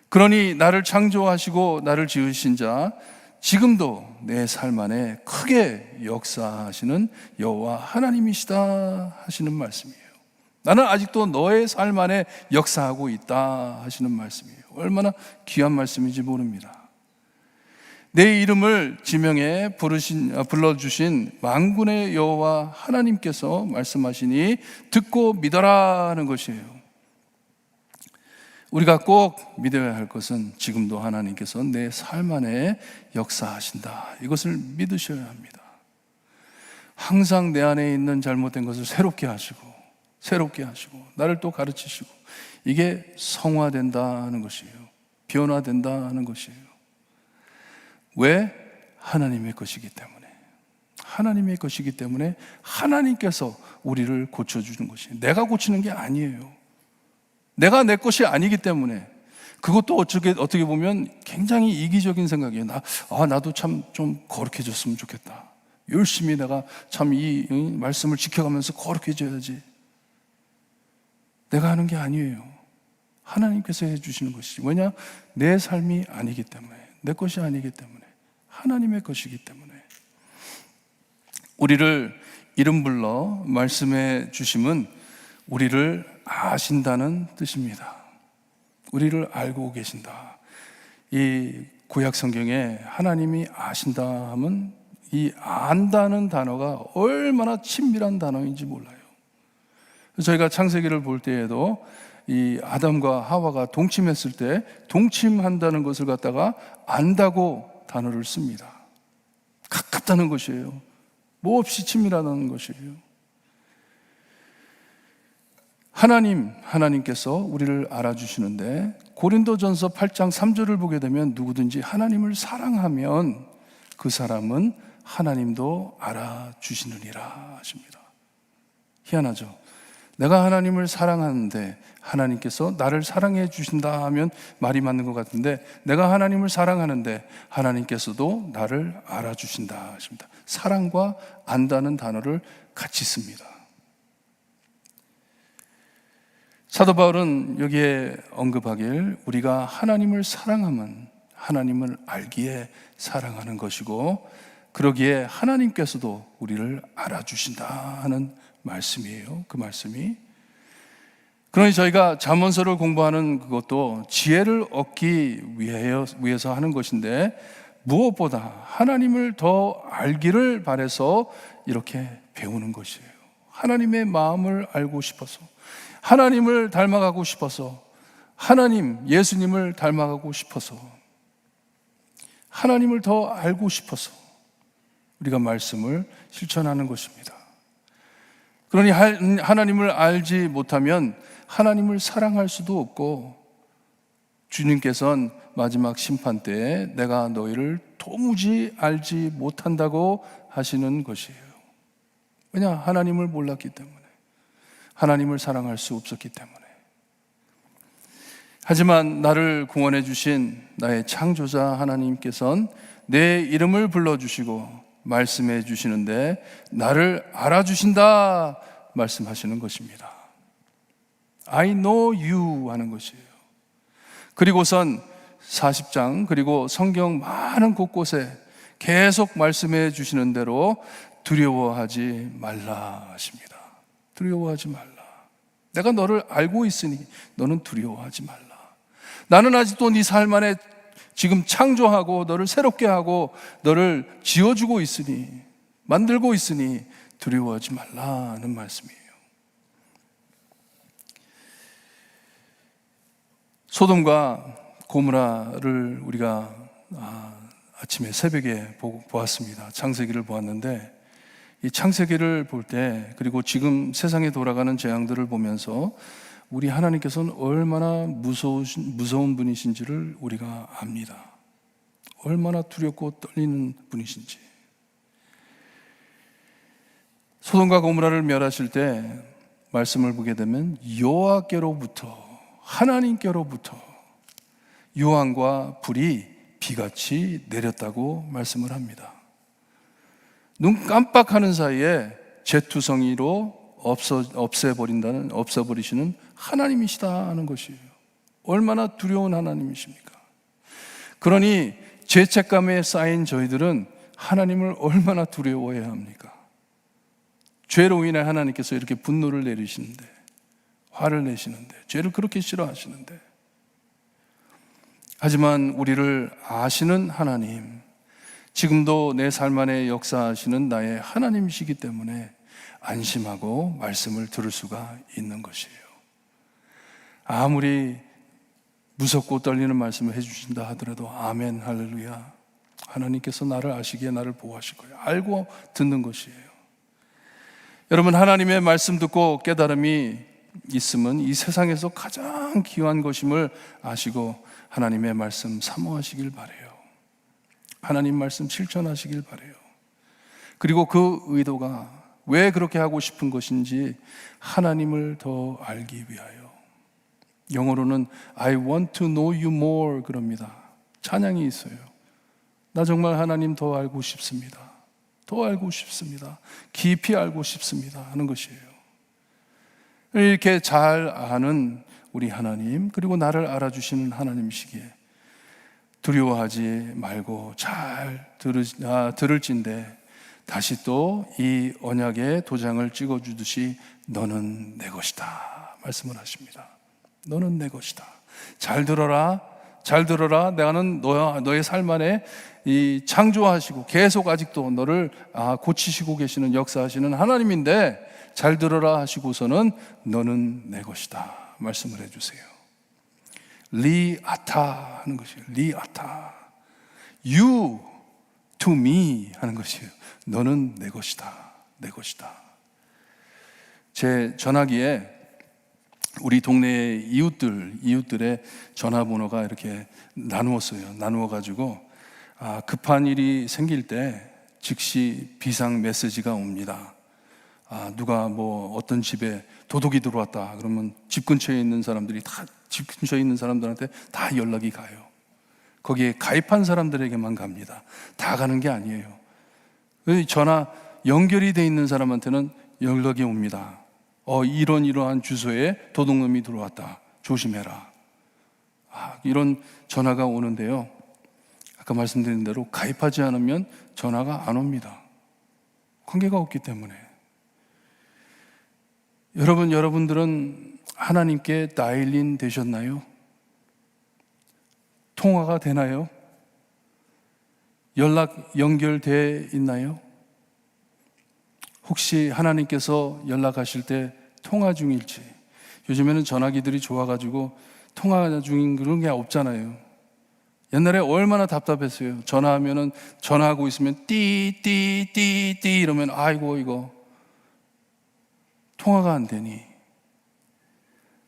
그러니 나를 창조하시고 나를 지으신 자, 지금도 내 삶 안에 크게 역사하시는 여호와 하나님이시다 하시는 말씀이에요. 나는 아직도 너의 삶 안에 역사하고 있다 하시는 말씀이에요. 얼마나 귀한 말씀인지 모릅니다. 내 이름을 지명해 불러주신 만군의 여호와 하나님께서 말씀하시니 듣고 믿어라 하는 것이에요. 우리가 꼭 믿어야 할 것은 지금도 하나님께서 내 삶 안에 역사하신다, 이것을 믿으셔야 합니다. 항상 내 안에 있는 잘못된 것을 새롭게 하시고 나를 또 가르치시고, 이게 성화된다는 것이에요. 변화된다는 것이에요. 왜? 하나님의 것이기 때문에. 하나님의 것이기 때문에 하나님께서 우리를 고쳐주는 것이에요. 내가 고치는 게 아니에요. 내가 내 것이 아니기 때문에. 그것도 어떻게 보면 굉장히 이기적인 생각이에요. 나도 참 좀 거룩해졌으면 좋겠다. 열심히 내가 참 이 말씀을 지켜가면서 거룩해져야지. 내가 하는 게 아니에요. 하나님께서 해주시는 것이지. 왜냐? 내 삶이 아니기 때문에, 내 것이 아니기 때문에, 하나님의 것이기 때문에. 우리를 이름 불러 말씀해 주심은 우리를 아신다는 뜻입니다. 우리를 알고 계신다. 이 구약 성경에 하나님이 아신다 하면 이 안다는 단어가 얼마나 친밀한 단어인지 몰라요. 저희가 창세기를 볼 때에도 이 아담과 하와가 동침했을 때 동침한다는 것을 갖다가 안다고 단어를 씁니다. 가깝다는 것이에요. 뭐 없이 친밀하다는 것이에요. 하나님께서 우리를 알아주시는데, 고린도전서 8장 3절을 보게 되면 누구든지 하나님을 사랑하면 그 사람은 하나님도 알아주시느니라 하십니다. 희한하죠? 내가 하나님을 사랑하는데 하나님께서 나를 사랑해 주신다 하면 말이 맞는 것 같은데, 내가 하나님을 사랑하는데 하나님께서도 나를 알아주신다 하십니다. 사랑과 안다는 단어를 같이 씁니다. 사도 바울은 여기에 언급하길 우리가 하나님을 사랑하면 하나님을 알기에 사랑하는 것이고, 그러기에 하나님께서도 우리를 알아주신다 하는 말씀이에요. 그 말씀이. 그러니 저희가 잠언서를 공부하는 그것도 지혜를 얻기 위해서 하는 것인데, 무엇보다 하나님을 더 알기를 바라서 이렇게 배우는 것이에요. 하나님의 마음을 알고 싶어서, 하나님을 닮아가고 싶어서, 하나님, 예수님을 닮아가고 싶어서, 하나님을 더 알고 싶어서 우리가 말씀을 실천하는 것입니다. 그러니 하나님을 알지 못하면 하나님을 사랑할 수도 없고, 주님께서는 마지막 심판 때에 내가 너희를 도무지 알지 못한다고 하시는 것이에요. 왜냐? 하나님을 몰랐기 때문에, 하나님을 사랑할 수 없었기 때문에. 하지만 나를 구원해 주신 나의 창조자 하나님께서는 내 이름을 불러주시고 말씀해 주시는데 나를 알아주신다 말씀하시는 것입니다. I know you 하는 것이에요. 그리고선 40장 그리고 성경 많은 곳곳에 계속 말씀해 주시는 대로 두려워하지 말라 하십니다. 두려워하지 말라. 내가 너를 알고 있으니 너는 두려워하지 말라. 나는 아직도 네 삶 안에 지금 창조하고 너를 새롭게 하고 너를 지어주고 있으니, 만들고 있으니 두려워하지 말라는 말씀이에요. 소돔과 고모라를 우리가 아침에 새벽에 보았습니다. 창세기를 보았는데, 이 창세기를 볼 때, 그리고 지금 세상에 돌아가는 재앙들을 보면서 우리 하나님께서는 얼마나 무서운 분이신지를 우리가 압니다. 얼마나 두렵고 떨리는 분이신지. 소돔과 고모라를 멸하실 때 말씀을 보게 되면 여호와께로부터, 하나님께로부터 유황과 불이 비같이 내렸다고 말씀을 합니다. 눈 깜빡하는 사이에 재투성이로 없애버리시는 하나님이시다 하는 것이에요. 얼마나 두려운 하나님이십니까? 그러니 죄책감에 쌓인 저희들은 하나님을 얼마나 두려워해야 합니까? 죄로 인해 하나님께서 이렇게 분노를 내리시는데, 화를 내시는데, 죄를 그렇게 싫어하시는데, 하지만 우리를 아시는 하나님, 지금도 내 삶 안에 역사하시는 나의 하나님이시기 때문에 안심하고 말씀을 들을 수가 있는 것이에요. 아무리 무섭고 떨리는 말씀을 해주신다 하더라도 아멘, 할렐루야. 하나님께서 나를 아시기에 나를 보호하실 거예요. 알고 듣는 것이에요. 여러분, 하나님의 말씀 듣고 깨달음이 있으면 이 세상에서 가장 귀한 것임을 아시고 하나님의 말씀 사모하시길 바라요. 하나님 말씀 실천하시길 바라요. 그리고 그 의도가 왜 그렇게 하고 싶은 것인지 하나님을 더 알기 위하여. 영어로는 I want to know you more 그럽니다. 찬양이 있어요. 나 정말 하나님 더 알고 싶습니다. 더 알고 싶습니다. 깊이 알고 싶습니다 하는 것이에요. 이렇게 잘 아는 우리 하나님, 그리고 나를 알아주시는 하나님이시기에 두려워하지 말고 잘 들을진데 다시 또 이 언약의 도장을 찍어주듯이 너는 내 것이다 말씀을 하십니다. 너는 내 것이다. 잘 들어라. 잘 들어라. 나는 너의 삶 안에 이 창조하시고 계속 아직도 너를 고치시고 계시는, 역사하시는 하나님인데 잘 들어라 하시고서는 너는 내 것이다 말씀을 해주세요. 리아타 하는 것이에요. 리아타. You to me 하는 것이에요. 너는 내 것이다. 내 것이다. 제 전화기에 우리 동네 이웃들의 전화번호가 이렇게 나누었어요. 나누어가지고 급한 일이 생길 때 즉시 비상 메시지가 옵니다. 누가 어떤 집에 도둑이 들어왔다 그러면 집 근처에 있는 사람들이 집 근처에 있는 사람들한테 다 연락이 가요. 거기에 가입한 사람들에게만 갑니다. 다 가는 게 아니에요. 전화 연결이 돼 있는 사람한테는 연락이 옵니다. 이러한 주소에 도둑놈이 들어왔다. 조심해라. 이런 전화가 오는데요. 아까 말씀드린 대로 가입하지 않으면 전화가 안 옵니다. 관계가 없기 때문에. 여러분들은 하나님께 다일린 되셨나요? 통화가 되나요? 연락 연결돼 있나요? 혹시 하나님께서 연락하실 때 통화 중일지. 요즘에는 전화기들이 좋아가지고 통화 중인 그런 게 없잖아요. 옛날에 얼마나 답답했어요. 전화하면은 전화하고 있으면 띠띠띠띠 이러면 아이고 이거 통화가 안 되니.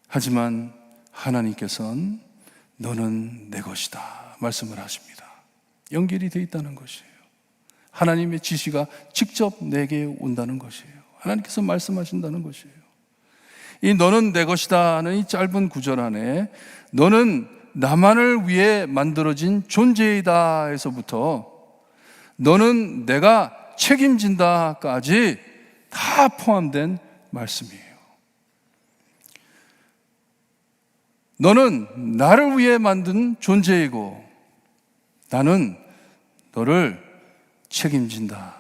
하지만 하나님께서는 너는 내 것이다 말씀을 하십니다. 연결이 되어 있다는 것이에요. 하나님의 지시가 직접 내게 온다는 것이에요. 하나님께서 말씀하신다는 것이에요. 이 너는 내 것이다는 이 짧은 구절 안에 너는 나만을 위해 만들어진 존재이다 에서부터 너는 내가 책임진다까지 다 포함된 말씀이에요. 너는 나를 위해 만든 존재이고 나는 너를 책임진다.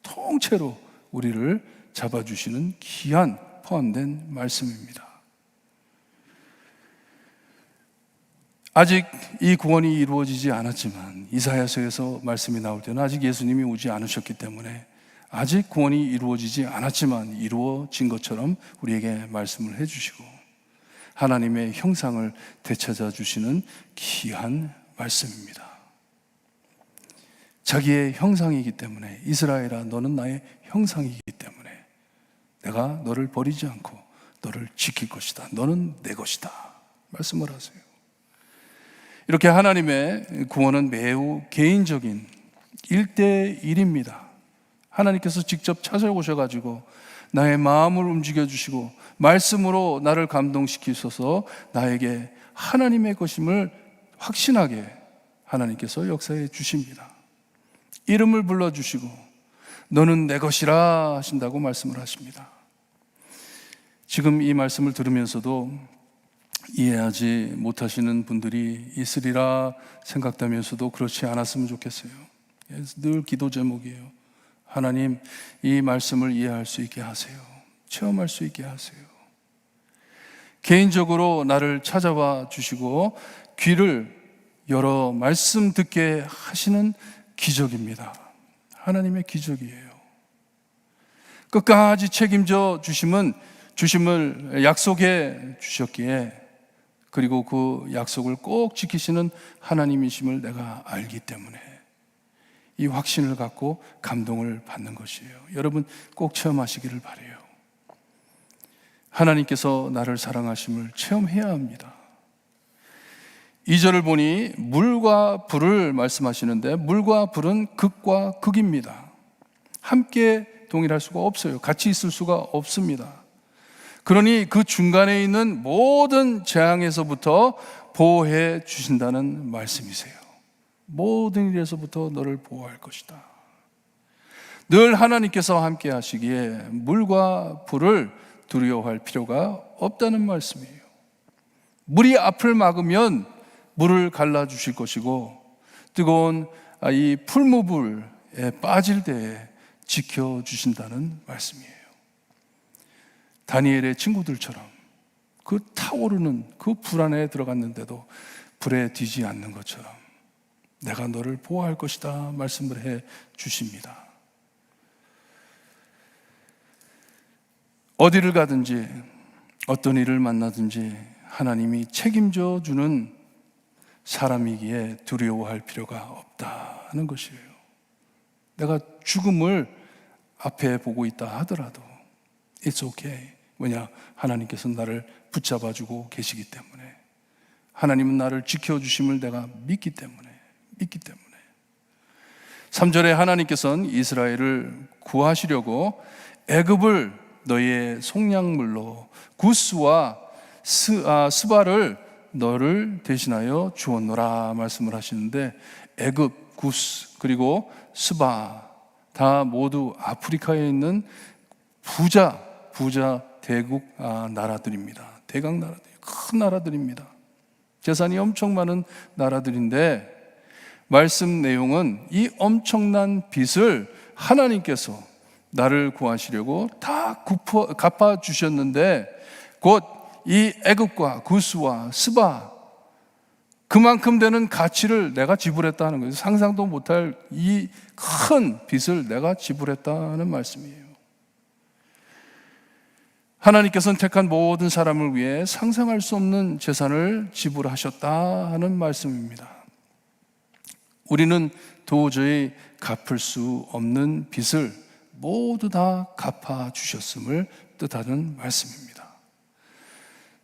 통째로 우리를 잡아주시는 귀한 포함된 말씀입니다. 아직 이 구원이 이루어지지 않았지만 이사야서에서 말씀이 나올 때는 아직 예수님이 오지 않으셨기 때문에 아직 구원이 이루어지지 않았지만 이루어진 것처럼 우리에게 말씀을 해주시고 하나님의 형상을 되찾아 주시는 귀한 말씀입니다. 자기의 형상이기 때문에 이스라엘아 너는 나의 형상이기 때문에 내가 너를 버리지 않고 너를 지킬 것이다. 너는 내 것이다 말씀을 하세요. 이렇게 하나님의 구원은 매우 개인적인 1대1입니다. 하나님께서 직접 찾아오셔가지고 나의 마음을 움직여 주시고 말씀으로 나를 감동시키셔서 나에게 하나님의 것임을 확신하게 하나님께서 역사해 주십니다. 이름을 불러주시고 너는 내 것이라 하신다고 말씀을 하십니다. 지금 이 말씀을 들으면서도 이해하지 못하시는 분들이 있으리라 생각되면서도 그렇지 않았으면 좋겠어요. 늘 기도 제목이에요. 하나님, 이 말씀을 이해할 수 있게 하세요. 체험할 수 있게 하세요. 개인적으로 나를 찾아와 주시고 귀를 열어 말씀 듣게 하시는 기적입니다. 하나님의 기적이에요. 끝까지 책임져 주심을 약속해 주셨기에 그리고 그 약속을 꼭 지키시는 하나님이심을 내가 알기 때문에 이 확신을 갖고 감동을 받는 것이에요. 여러분 꼭 체험하시기를 바라요. 하나님께서 나를 사랑하심을 체험해야 합니다. 2절을 보니 물과 불을 말씀하시는데 물과 불은 극과 극입니다. 함께 동일할 수가 없어요. 같이 있을 수가 없습니다. 그러니 그 중간에 있는 모든 재앙에서부터 보호해 주신다는 말씀이세요. 모든 일에서부터 너를 보호할 것이다. 늘 하나님께서 함께 하시기에 물과 불을 두려워할 필요가 없다는 말씀이에요. 물이 앞을 막으면 물을 갈라주실 것이고 뜨거운 이 풀무불에 빠질 때에 지켜주신다는 말씀이에요. 다니엘의 친구들처럼 그 타오르는 그 불 안에 들어갔는데도 불에 뒤지 않는 것처럼 내가 너를 보호할 것이다 말씀을 해 주십니다. 어디를 가든지 어떤 일을 만나든지 하나님이 책임져 주는 사람이기에 두려워할 필요가 없다는 것이에요. 내가 죽음을 앞에 보고 있다 하더라도 It's okay. 왜냐? 하나님께서 나를 붙잡아주고 계시기 때문에 하나님은 나를 지켜주심을 내가 믿기 때문에 3절에 하나님께서는 이스라엘을 구하시려고 애굽을 너희의 속량물로 구스와 스바를 너를 대신하여 주었노라 말씀을 하시는데 애굽, 구스 그리고 스바 다 모두 아프리카에 있는 부자 대국 나라들입니다. 대강 나라들, 큰 나라들입니다. 재산이 엄청 많은 나라들인데 말씀 내용은 이 엄청난 빚을 하나님께서 나를 구하시려고 다 갚아주셨는데 곧 이 애굽과 구스와 스바 그만큼 되는 가치를 내가 지불했다는 거예요. 상상도 못할 이 큰 빚을 내가 지불했다는 말씀이에요. 하나님께서는 택한 모든 사람을 위해 상상할 수 없는 재산을 지불하셨다 하는 말씀입니다. 우리는 도저히 갚을 수 없는 빚을 모두 다 갚아주셨음을 뜻하는 말씀입니다.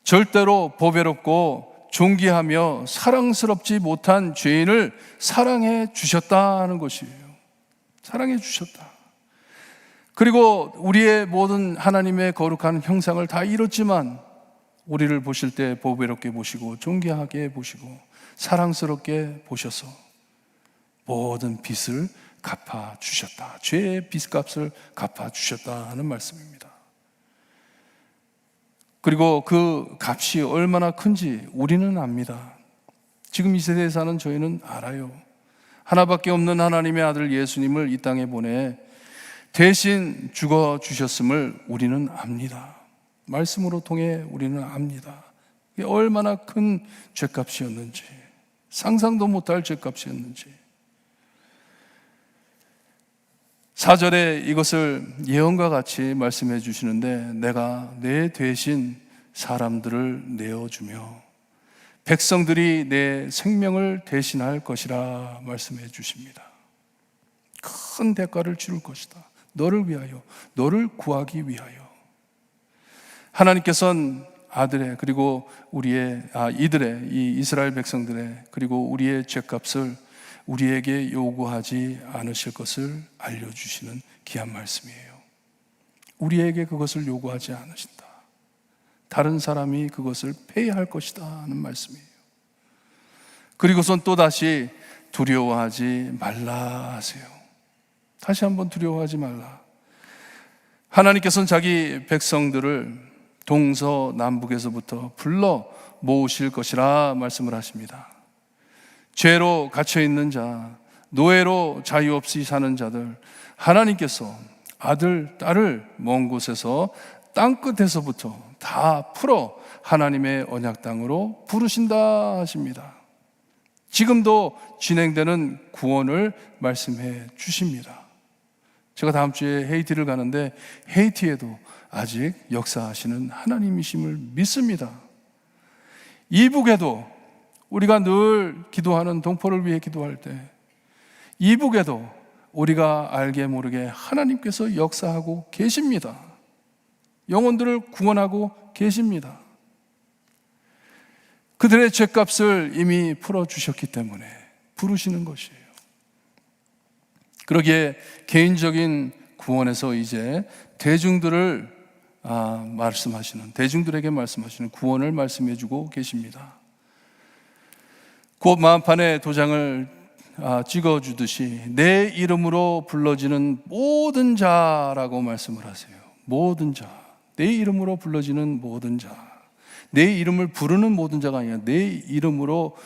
절대로 보배롭고 존귀하며 사랑스럽지 못한 죄인을 사랑해 주셨다는 것이에요. 사랑해 주셨다. 그리고 우리의 모든 하나님의 거룩한 형상을 다 잃었지만 우리를 보실 때 보배롭게 보시고 존귀하게 보시고 사랑스럽게 보셔서 모든 빚을 갚아주셨다. 죄의 빚값을 갚아주셨다 하는 말씀입니다. 그리고 그 값이 얼마나 큰지 우리는 압니다. 지금 이 세대에 사는 저희는 알아요. 하나밖에 없는 하나님의 아들 예수님을 이 땅에 보내 대신 죽어주셨음을 우리는 압니다. 말씀으로 통해 우리는 압니다. 이게 얼마나 큰 죄값이었는지, 상상도 못할 죄값이었는지. 4절에 이것을 예언과 같이 말씀해 주시는데, 내가 내 대신 사람들을 내어주며 백성들이 내 생명을 대신할 것이라 말씀해 주십니다. 큰 대가를 치를 것이다. 너를 위하여, 너를 구하기 위하여. 하나님께서는 아들의, 그리고 이들의, 이 이스라엘 백성들의, 그리고 우리의 죄값을 우리에게 요구하지 않으실 것을 알려주시는 귀한 말씀이에요. 우리에게 그것을 요구하지 않으신다. 다른 사람이 그것을 페이할 것이다 하는 말씀이에요. 그리고선 또다시 두려워하지 말라 하세요. 다시 한번 두려워하지 말라. 하나님께서는 자기 백성들을 동서남북에서부터 불러 모으실 것이라 말씀을 하십니다. 죄로 갇혀있는 자, 노예로 자유 없이 사는 자들, 하나님께서 아들, 딸을 먼 곳에서 땅끝에서부터 다 풀어 하나님의 언약 땅으로 부르신다 하십니다. 지금도 진행되는 구원을 말씀해 주십니다. 제가 다음 주에 헤이티를 가는데 헤이티에도 아직 역사하시는 하나님이심을 믿습니다. 이북에도 우리가 늘 기도하는 동포를 위해 기도할 때 이북에도 우리가 알게 모르게 하나님께서 역사하고 계십니다. 영혼들을 구원하고 계십니다. 그들의 죄값을 이미 풀어주셨기 때문에 부르시는 것이에요. 그러기에 개인적인 구원에서 이제 대중들에게 말씀하시는 구원을 말씀해주고 계십니다. 곧 마음판에 도장을 찍어주듯이 내 이름으로 불러지는 모든 자라고 말씀을 하세요. 모든 자, 내 이름으로 불러지는 모든 자, 내 이름을 부르는 모든 자가 아니라 내 이름으로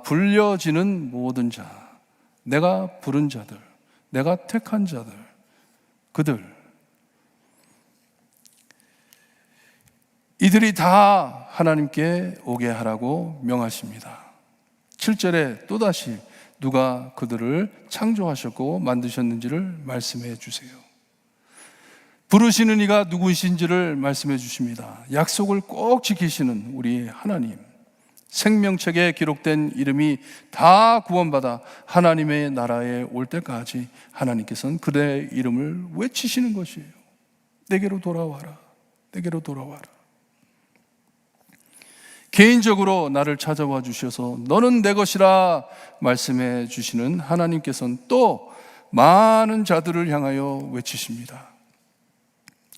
불려지는 모든 자, 내가 부른 자들, 내가 택한 자들, 그들, 이들이 다 하나님께 오게 하라고 명하십니다. 7절에 또다시 누가 그들을 창조하셨고 만드셨는지를 말씀해 주세요. 부르시는 이가 누구이신지를 말씀해 주십니다. 약속을 꼭 지키시는 우리 하나님, 생명책에 기록된 이름이 다 구원받아 하나님의 나라에 올 때까지 하나님께서는 그들의 이름을 외치시는 것이에요. 내게로 돌아와라, 내게로 돌아와라. 개인적으로 나를 찾아와 주셔서 너는 내 것이라 말씀해 주시는 하나님께서는 또 많은 자들을 향하여 외치십니다.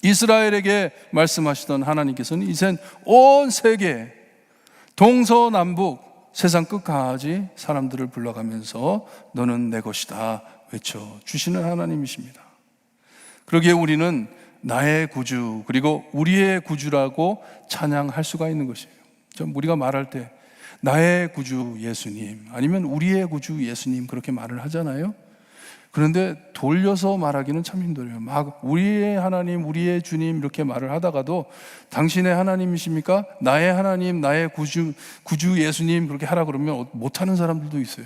이스라엘에게 말씀하시던 하나님께서는 이젠 온 세계 동서남북 세상 끝까지 사람들을 불러가면서 너는 내 것이다 외쳐주시는 하나님이십니다. 그러기에 우리는 나의 구주 그리고 우리의 구주라고 찬양할 수가 있는 것이에요. 우리가 말할 때 나의 구주 예수님 아니면 우리의 구주 예수님 그렇게 말을 하잖아요. 그런데 돌려서 말하기는 참 힘들어요. 막 우리의 하나님, 우리의 주님 이렇게 말을 하다가도 당신의 하나님이십니까? 나의 하나님, 나의 구주 예수님 그렇게 하라 그러면 못하는 사람들도 있어요.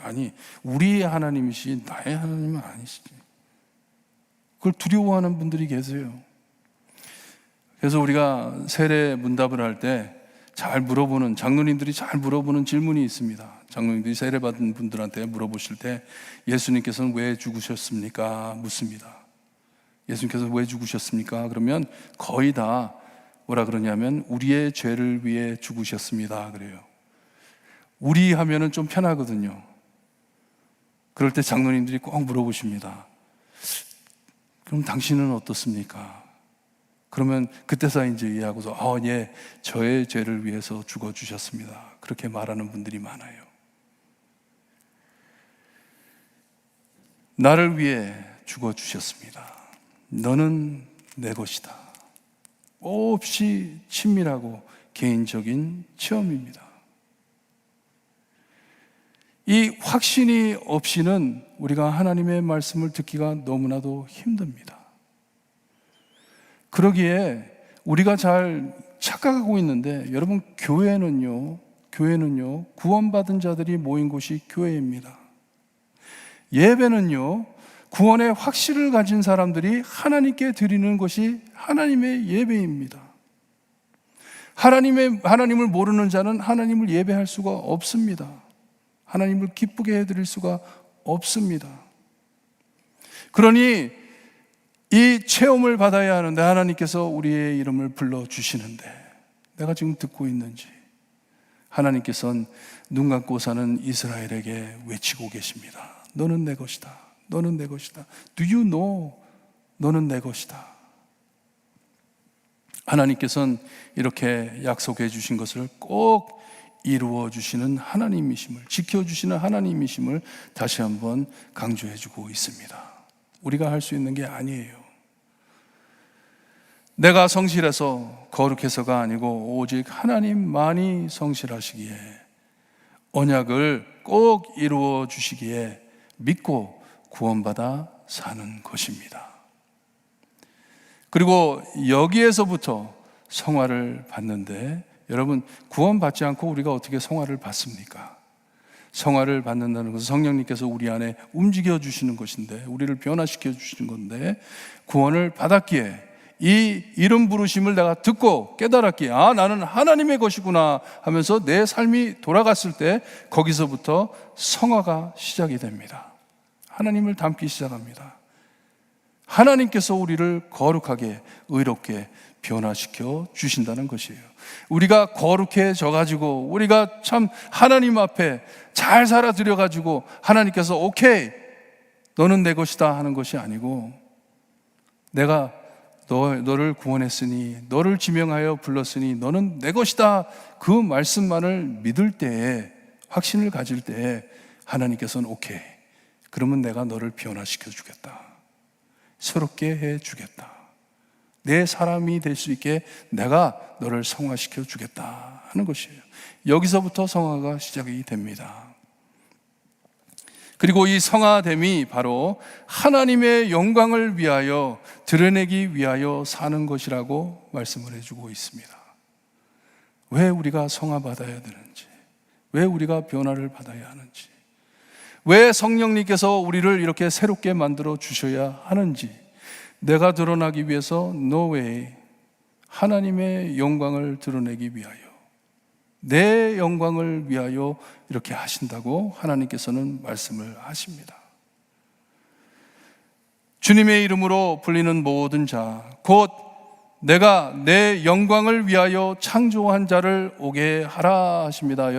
아니 우리의 하나님이시 나의 하나님은 아니시지. 그걸 두려워하는 분들이 계세요. 그래서 우리가 세례 문답을 할 때 잘 물어보는, 장로님들이 잘 물어보는 질문이 있습니다. 장로님들이 세례받은 분들한테 물어보실 때 예수님께서는 왜 죽으셨습니까? 묻습니다. 예수님께서 왜 죽으셨습니까? 그러면 거의 다 뭐라 그러냐면 우리의 죄를 위해 죽으셨습니다. 그래요. 우리 하면은 좀 편하거든요. 그럴 때 장로님들이 꼭 물어보십니다. 그럼 당신은 어떻습니까? 그러면 그때서 이제 이해하고서 예, 저의 죄를 위해서 죽어주셨습니다. 그렇게 말하는 분들이 많아요. 나를 위해 죽어주셨습니다. 너는 내 것이다. 없이 친밀하고 개인적인 체험입니다. 이 확신이 없이는 우리가 하나님의 말씀을 듣기가 너무나도 힘듭니다. 그러기에 우리가 잘 착각하고 있는데, 여러분, 교회는요 구원받은 자들이 모인 곳이 교회입니다. 예배는요 구원의 확신을 가진 사람들이 하나님께 드리는 것이 하나님의 예배입니다. 하나님을 모르는 자는 하나님을 예배할 수가 없습니다. 하나님을 기쁘게 해드릴 수가 없습니다. 그러니 이 체험을 받아야 하는데, 하나님께서 우리의 이름을 불러주시는데 내가 지금 듣고 있는지, 하나님께서는 눈 감고 사는 이스라엘에게 외치고 계십니다. 너는 내 것이다. 너는 내 것이다. Do you know? 너는 내 것이다. 하나님께서는 이렇게 약속해 주신 것을 꼭 이루어 주시는 하나님이심을, 지켜주시는 하나님이심을 다시 한번 강조해 주고 있습니다. 우리가 할 수 있는 게 아니에요. 내가 성실해서 거룩해서가 아니고 오직 하나님만이 성실하시기에, 언약을 꼭 이루어 주시기에 믿고 구원받아 사는 것입니다. 그리고 여기에서부터 성화를 받는데, 여러분, 구원받지 않고 우리가 어떻게 성화를 받습니까? 성화를 받는다는 것은 성령님께서 우리 안에 움직여 주시는 것인데, 우리를 변화시켜 주시는 건데, 구원을 받았기에 이 이름 부르심을 내가 듣고 깨달았기에 나는 하나님의 것이구나 하면서 내 삶이 돌아갔을 때 거기서부터 성화가 시작이 됩니다. 하나님을 닮기 시작합니다. 하나님께서 우리를 거룩하게 의롭게 변화시켜 주신다는 것이에요. 우리가 거룩해져 가지고 우리가 참 하나님 앞에 잘 살아들여 가지고 하나님께서 오케이 너는 내 것이다 하는 것이 아니고, 내가 너를 구원했으니, 너를 지명하여 불렀으니 너는 내 것이다, 그 말씀만을 믿을 때에, 확신을 가질 때에 하나님께서는 오케이, 그러면 내가 너를 변화시켜 주겠다, 새롭게 해 주겠다, 내 사람이 될 수 있게 내가 너를 성화시켜 주겠다 하는 것이에요. 여기서부터 성화가 시작이 됩니다. 그리고 이 성화됨이 바로 하나님의 영광을 위하여 드러내기 위하여 사는 것이라고 말씀을 해주고 있습니다. 왜 우리가 성화받아야 되는지, 왜 우리가 변화를 받아야 하는지, 왜 성령님께서 우리를 이렇게 새롭게 만들어 주셔야 하는지, 내가 드러나기 위해서 no way, 하나님의 영광을 드러내기 위하여, 내 영광을 위하여 이렇게 하신다고 하나님께서는 말씀을 하십니다. 주님의 이름으로 불리는 모든 자, 곧 내가 내 영광을 위하여 창조한 자를 오게 하라 하십니다.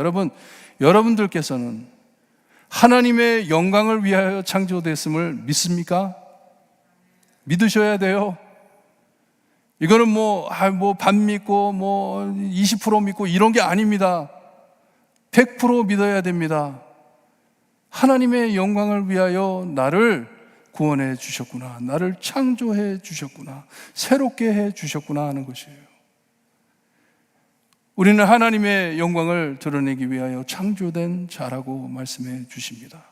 여러분들께서는 하나님의 영광을 위하여 창조됐음을 믿습니까? 믿으셔야 돼요. 이거는 반 믿고 20% 믿고 이런 게 아닙니다. 100% 믿어야 됩니다. 하나님의 영광을 위하여 나를 구원해 주셨구나, 나를 창조해 주셨구나, 새롭게 해 주셨구나 하는 것이에요. 우리는 하나님의 영광을 드러내기 위하여 창조된 자라고 말씀해 주십니다.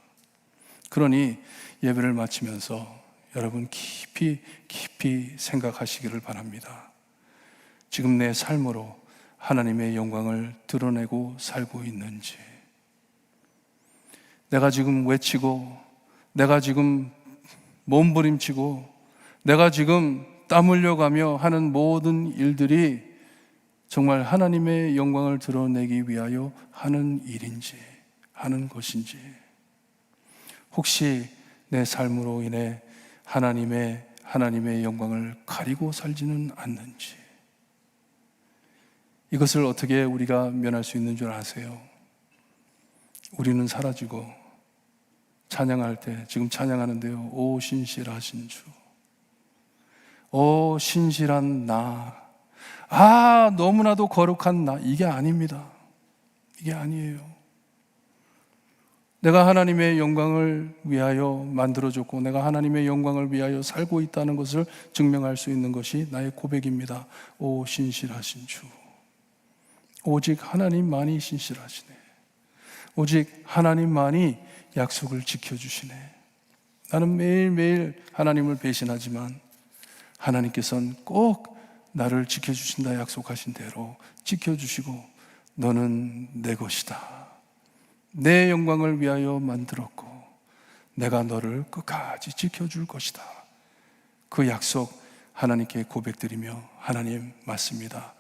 그러니 예배를 마치면서 여러분 깊이 생각하시기를 바랍니다. 지금 내 삶으로 하나님의 영광을 드러내고 살고 있는지, 내가 지금 외치고, 내가 지금 몸부림치고, 내가 지금 땀 흘려가며 하는 모든 일들이 정말 하나님의 영광을 드러내기 위하여 하는 일인지, 하는 것인지, 혹시 내 삶으로 인해 하나님의 영광을 가리고 살지는 않는지, 이것을 어떻게 우리가 면할 수 있는 줄 아세요? 우리는 사라지고 찬양할 때, 지금 찬양하는데요, 오 신실하신 주, 오 신실한 나, 너무나도 거룩한 나, 이게 아닙니다. 이게 아니에요. 내가 하나님의 영광을 위하여 만들어졌고, 내가 하나님의 영광을 위하여 살고 있다는 것을 증명할 수 있는 것이 나의 고백입니다. 오 신실하신 주, 오직 하나님만이 신실하시네. 오직 하나님만이 약속을 지켜주시네. 나는 매일매일 하나님을 배신하지만 하나님께서는 꼭 나를 지켜주신다 약속하신 대로 지켜주시고, 너는 내 것이다, 내 영광을 위하여 만들었고 내가 너를 끝까지 지켜줄 것이다, 그 약속 하나님께 고백드리며, 하나님 맞습니다.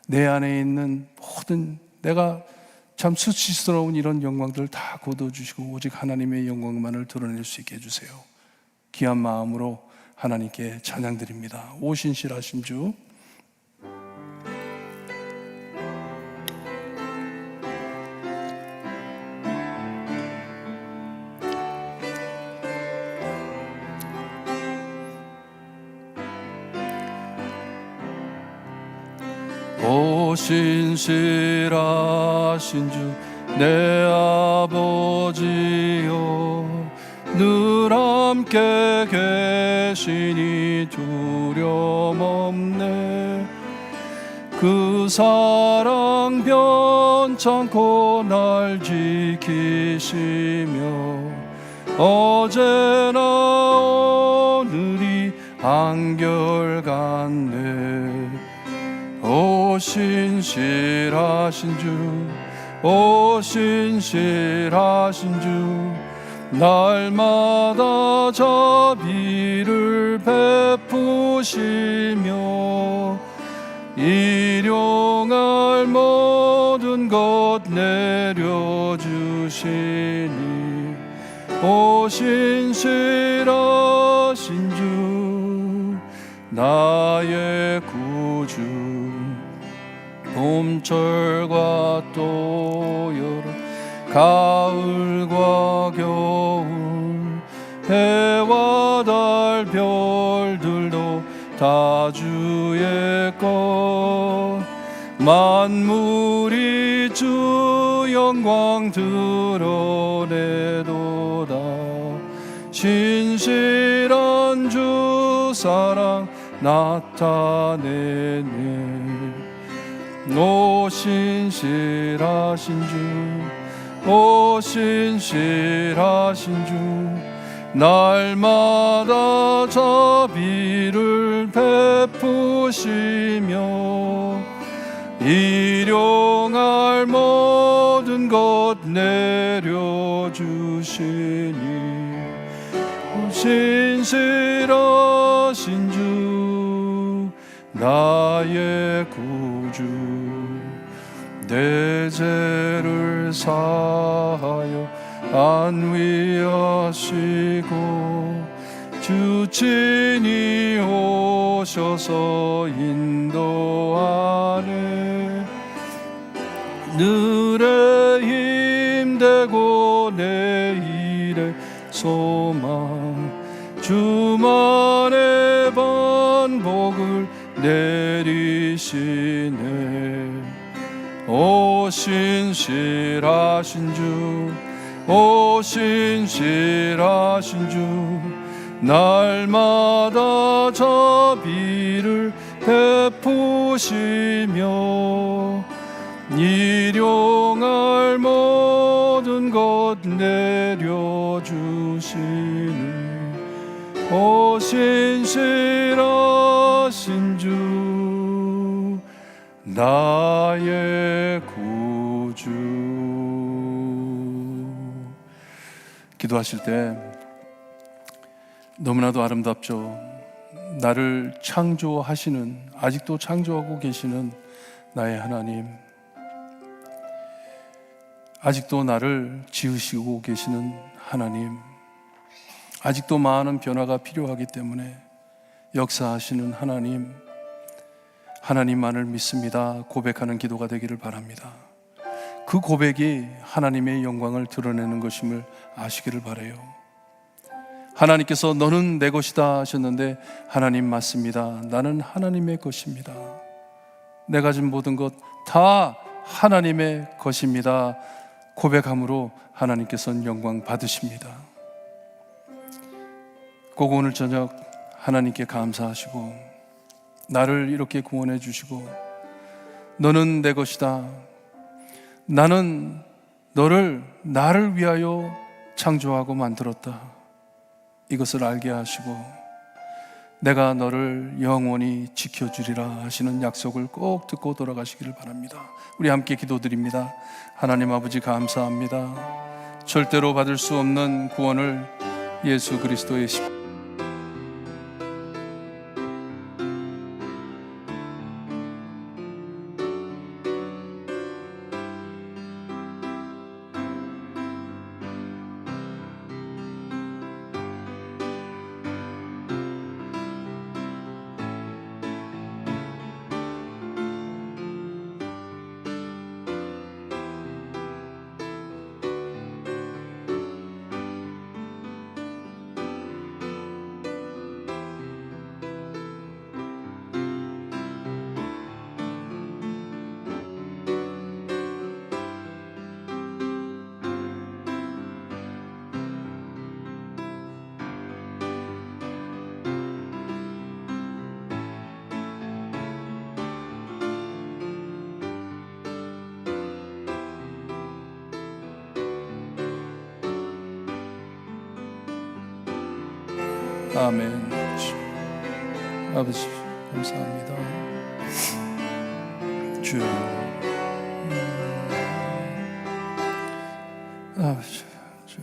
내 안에 있는 모든 내가 참 수치스러운 이런 영광들 다 거둬주시고 오직 하나님의 영광만을 드러낼 수 있게 해주세요. 귀한 마음으로 하나님께 찬양드립니다. 오 신실하신 주, 오 신실하신 주, 내 아버지여, 늘 함께 계시니 두려움 없네. 그 사랑 변찮고 날 지키시며 어제나 오늘이 한결같네. 오 신실하신 주, 오 신실하신 주, 날마다 자비를 베푸시며 일용할 모든 것 내려주시니 오 신실하신 주, 나의 구주. 봄철과 또 여름, 가을과 겨울, 해와 달 별들도 다 주의 것. 만물이 주 영광 드러내도다. 신실한 주 사랑 나타내네. 오 신실하신 주, 오 신실하신 주, 날마다 자비를 베푸시며 일용할 모든 것 내려주시니 오 신실하신 주, 나의 구주. 내 죄를 사하여 안위하시고 주 친히 오셔서 인도하네. 늘의 힘되고 내일의 소망, 주만의 반복을 내리시네. 오 신실하신 주, 오 신실하신 주, 날마다 자비를 베푸시며 일용할 모든 높은 곳 내려주시는 오 신실하신 주 나의 구주. 기도하실 때 너무나도 아름답죠. 나를 창조하시는, 아직도 창조하고 계시는 나의 하나님, 아직도 나를 지으시고 계시는 하나님, 아직도 많은 변화가 필요하기 때문에 역사하시는 하나님, 하나님만을 믿습니다 고백하는 기도가 되기를 바랍니다. 그 고백이 하나님의 영광을 드러내는 것임을 아시기를 바라요. 하나님께서 너는 내 것이다 하셨는데, 하나님 맞습니다. 나는 하나님의 것입니다. 내가 가진 모든 것 다 하나님의 것입니다 고백함으로 하나님께서는 영광 받으십니다. 꼭 오늘 저녁 하나님께 감사하시고, 나를 이렇게 구원해 주시고 너는 내 것이다, 나는 너를 나를 위하여 창조하고 만들었다, 이것을 알게 하시고 내가 너를 영원히 지켜주리라 하시는 약속을 꼭 듣고 돌아가시기를 바랍니다. 우리 함께 기도드립니다. 하나님 아버지 감사합니다. 절대로 받을 수 없는 구원을 예수 그리스도의 아멘. 아버지 감사합니다. 주 아버지 주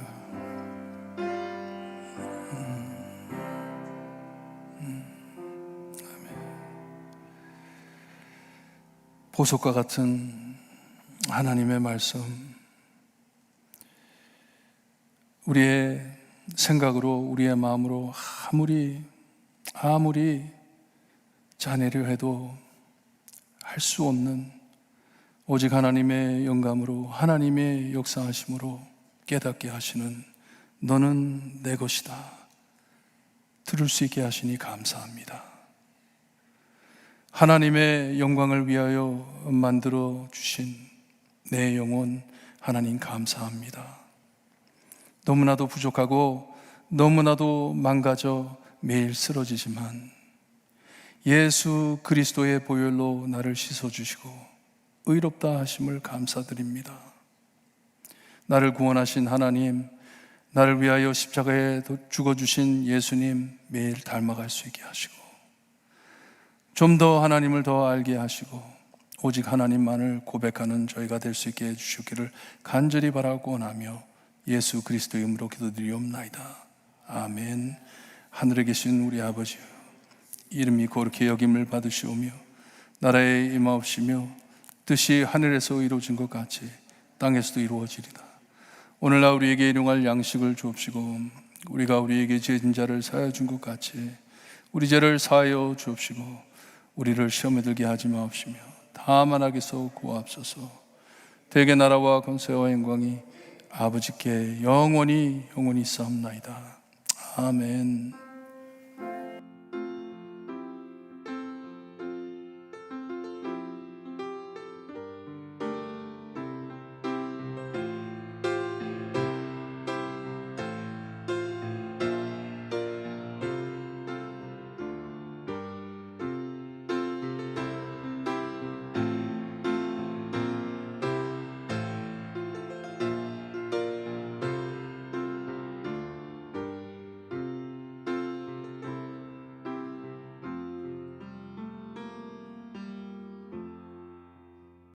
보석과 같은 하나님의 말씀, 우리의 생각으로, 우리의 마음으로 아무리 짜내려 해도 할 수 없는, 오직 하나님의 영감으로, 하나님의 역사하심으로 깨닫게 하시는 너는 내 것이다 들을 수 있게 하시니 감사합니다. 하나님의 영광을 위하여 만들어 주신 내 영혼 하나님 감사합니다. 너무나도 부족하고 너무나도 망가져 매일 쓰러지지만 예수 그리스도의 보혈로 나를 씻어주시고 의롭다 하심을 감사드립니다. 나를 구원하신 하나님, 나를 위하여 십자가에 죽어주신 예수님 매일 닮아갈 수 있게 하시고, 좀 더 하나님을 더 알게 하시고 오직 하나님만을 고백하는 저희가 될 수 있게 해주시기를 간절히 바라고 원하며 예수 그리스도의 이름으로 기도드리옵나이다. 아멘. 하늘에 계신 우리 아버지여, 이름이 거룩히 여김을 받으시오며 나라에 임하옵시며 뜻이 하늘에서 이루어진 것 같이 땅에서도 이루어지리다. 오늘날 우리에게 일용할 양식을 주옵시고 우리가 우리에게 죄진 자를 사하여 준 것 같이 우리 죄를 사하여 주옵시고 우리를 시험에 들게 하지 마옵시며 다만 악에서 구하옵소서. 대개 나라와 권세와 영광이 아버지께 영원히 있사옵나이다. 아멘.